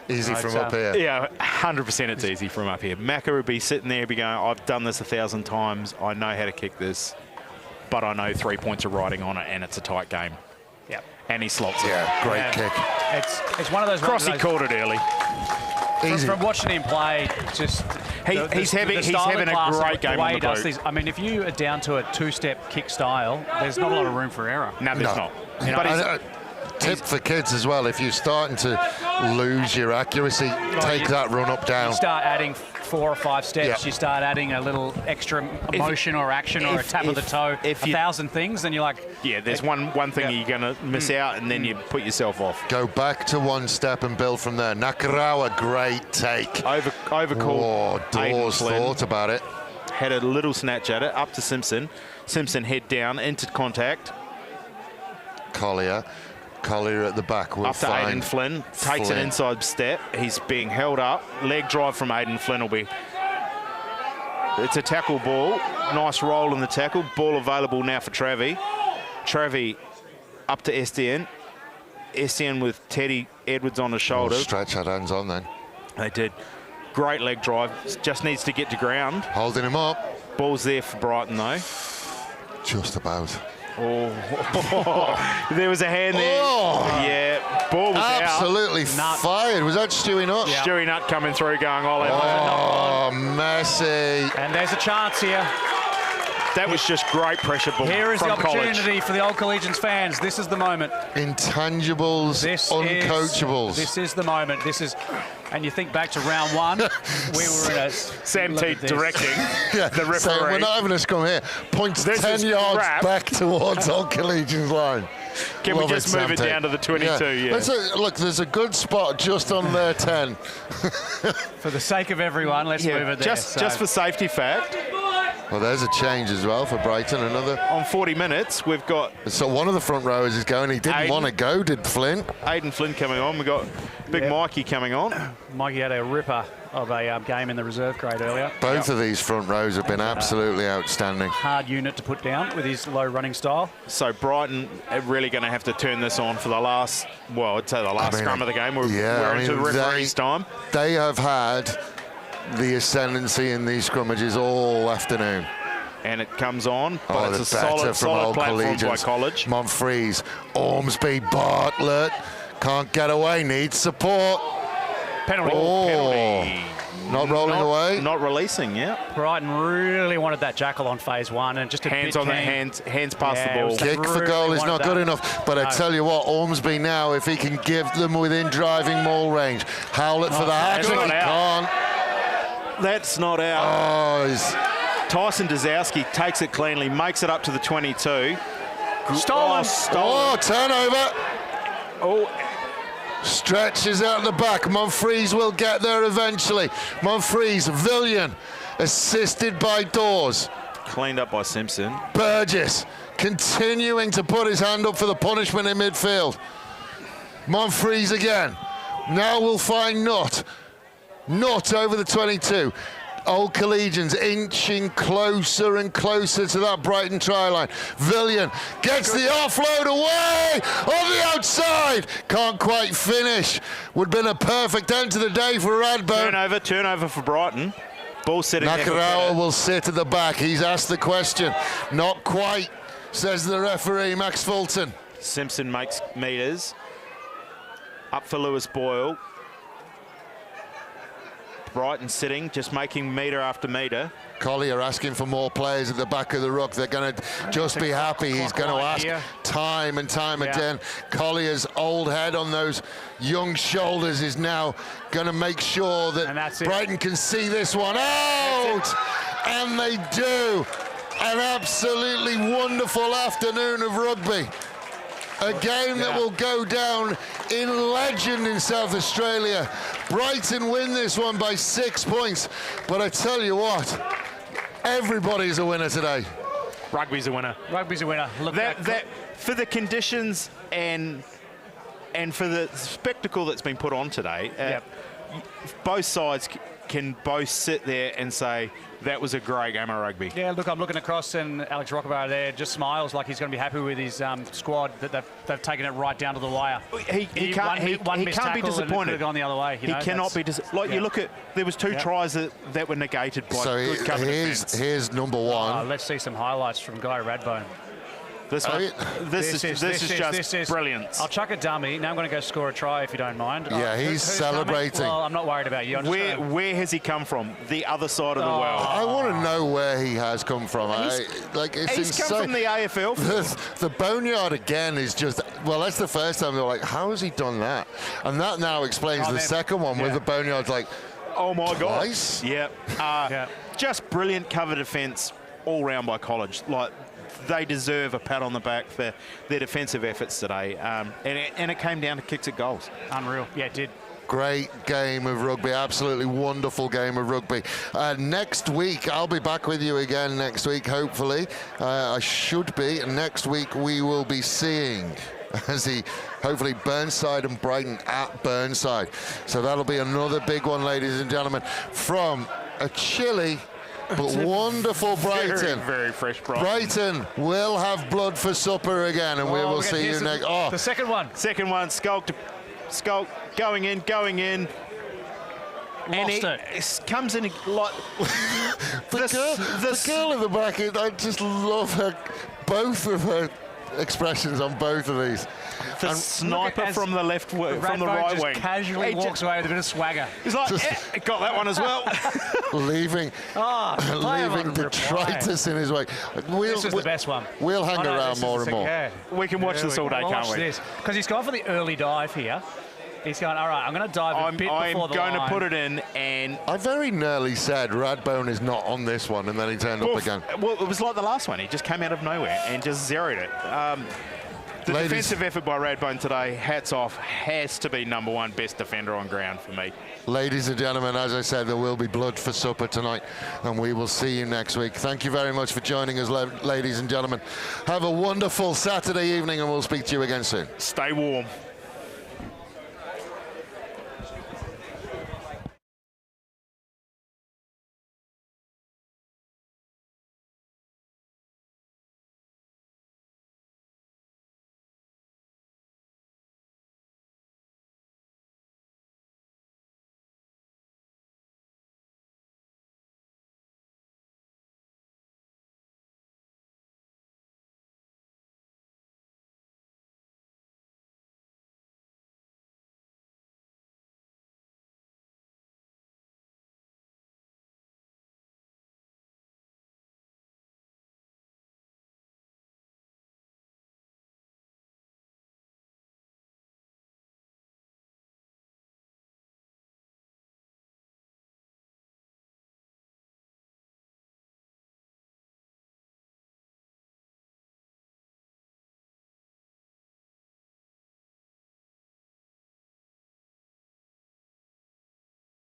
Easy Right, from so- up here. Yeah, 100% it's easy from up here. Macca would be sitting there, be going, I've done this 1,000 times. I know how to kick this, but I know 3 points are riding on it, and it's a tight game. Yeah. And he slots it. Yeah, great Yeah. kick. It's one of those. Crossy called it early. Easy. From watching him play, just He's having a style of great class, game way on he the does boot. these. I mean, if you are down to a two-step kick style, there's not a lot of room for error. No, there's No. not. But he's, Tip for kids as well, if you're starting to lose your accuracy, take you- that run up down. You start adding 4 or 5 steps, you start adding a little extra emotion or action or a tap of the toe, 1,000 things, then you're like... Yeah, there's one thing you're going to miss out, and then you put yourself off. Go back to one step and build from there. Nakarawa, great take. Overcalled. Dawes thought about it. Had a little snatch at it, up to Simpson. Simpson head down, into contact. Collier at the back will up to find Aiden Flynn. Takes an inside step. He's being held up. Leg drive from Aiden Flynn will be... It's a tackle ball. Nice roll in the tackle. Ball available now for Travie. Travie up to Estienne. Estienne with Teddy Edwards on his shoulder. Stretch had hands on then. They did. Great leg drive. Just needs to get to ground. Holding him up. Ball's there for Brighton though. Just about. Oh, there was a hand there. Oh. Yeah, ball was absolutely out. fired. Was that Stewie Nutt? Yeah. Stewie Nutt coming through, going all over. Oh, messy. And there's a chance here. That was just great pressure ball. Here is from the opportunity College. for the old Collegians fans. This is the moment. Intangibles, uncoachables. This is the moment. This is, and you think back to round 1, we were in a... Sam T directing the referee. So we're not having a scrum here. Points this 10 yards crap. back towards old Collegians line. Can we just move it down to the 22? Yeah. Look, there's a good spot just on their 10. For the sake of everyone, let's move it there. Just for safety fact. Well, there's a change as well for Brighton. Another on 40 minutes, we've got. So one of the front rowers is going. He didn't want to go, did Flynn? Aiden Flynn coming on. We got Big Mikey coming on. Mikey had a ripper of a game in the reserve grade earlier. Both of these front rows have been absolutely outstanding. Hard unit to put down with his low running style. So Brighton are really going to have to turn this on for the last, well, I'd say the last scrum of the game. We're into the referee's time. They have had the ascendancy in these scrummages all afternoon. And it comes on, but it's a solid platform by College. Monfries, Ormsby, Bartlett, can't get away, needs support. Penalty. Not rolling away. Not releasing, yeah. Brighton really wanted that jackal on phase 1 and just a hands on the hands past the ball. Kick for goal is not good enough, but I tell you what, Ormsby now, if he can give them within driving maul range, Howlett for the hat, he can't. That's not out. Oh, Tyson Dazowski takes it cleanly, makes it up to the 22. Stolen. Oh, turnover. Oh. Stretches out the back. Monfries will get there eventually. Monfries, Villian, assisted by Dawes. Cleaned up by Simpson. Burgess continuing to put his hand up for the punishment in midfield. Monfries again. Now we'll find Nutt. Nutt over the 22. Old Collegians inching closer and closer to that Brighton try line. Villian gets the offload away on the outside. Can't quite finish. Would have been a perfect end to the day for Radbourne. Turnover for Brighton. Ball sitting there. Nakarawa will sit at the back. He's asked the question. Not quite, says the referee, Max Fulton. Simpson makes meters. Up for Lewis Boyle. Brighton sitting, just making metre after metre. Collier asking for more players at the back of the ruck. They're going to just be happy. He's going to ask time and time again. Collier's old head on those young shoulders is now going to make sure that Brighton can see this one out. And they do. An absolutely wonderful afternoon of rugby. A game that will go down in legend in South Australia. Brighton win this one by 6 points. But I tell you what, everybody's a winner today. Rugby's a winner. Rugby's a winner. Look, that for the conditions and for the spectacle that's been put on today, both sides can both sit there and say, that was a great game of rugby. Yeah, look, I'm looking across and Alex Rockabar there just smiles like he's going to be happy with his squad, that they've taken it right down to the wire. He can't be disappointed. Gone the other way. He cannot be disappointed. You look at, there was 2 tries that were negated by good cover defence. Here's number 1. Let's see some highlights from Guy Radbourne. This is just brilliant. I'll chuck a dummy. Now I'm going to go score a try if you don't mind. Yeah, he's celebrating. Well, I'm not worried about you. Where has he come from? The other side of the world. I want to know where he has come from. It's he's insane. come from the AFL. The boneyard again is just, well, that's the first time they're like, how has he done that? And that now explains the second one where the boneyard's like, Oh my God. Nice. Yeah. Just brilliant cover defence all round by College. Like, they deserve a pat on the back for their defensive efforts today. And it came down to kicks at goals. Unreal. Yeah, it did. Great game of rugby, absolutely wonderful game of rugby. Next week, I'll be back with you again next week, hopefully. I should be. Next week, we will be seeing, hopefully, Burnside and Brighton at Burnside. So that'll be another big one, ladies and gentlemen, from a chilly but wonderful Brighton. Very fresh Brighton. Brighton will have blood for supper again, and we will see you next. The second one. Second one, Skulk, going in. And Lost it comes in like the girl in the back. I just love her, both of her expressions on both of these. The sniper from the left, from the right wing, casually walks away with a bit of swagger. He's like, got that one as well. leaving detritus in his way. This is the best one. We'll hang around more and more. Yeah. We can watch this all day, can't we? Because he's gone for the early dive here. He's going, all right, I'm going to dive a bit before the line. I'm going to put it in, and I very nearly said Radbone is not on this one, and then he turned up again. Well, it was like the last one. He just came out of nowhere and just zeroed it. The defensive effort by Radbone today, hats off, has to be number one best defender on ground for me. Ladies and gentlemen, as I said, there will be blood for supper tonight, and we will see you next week. Thank you very much for joining us, ladies and gentlemen. Have a wonderful Saturday evening, and we'll speak to you again soon. Stay warm.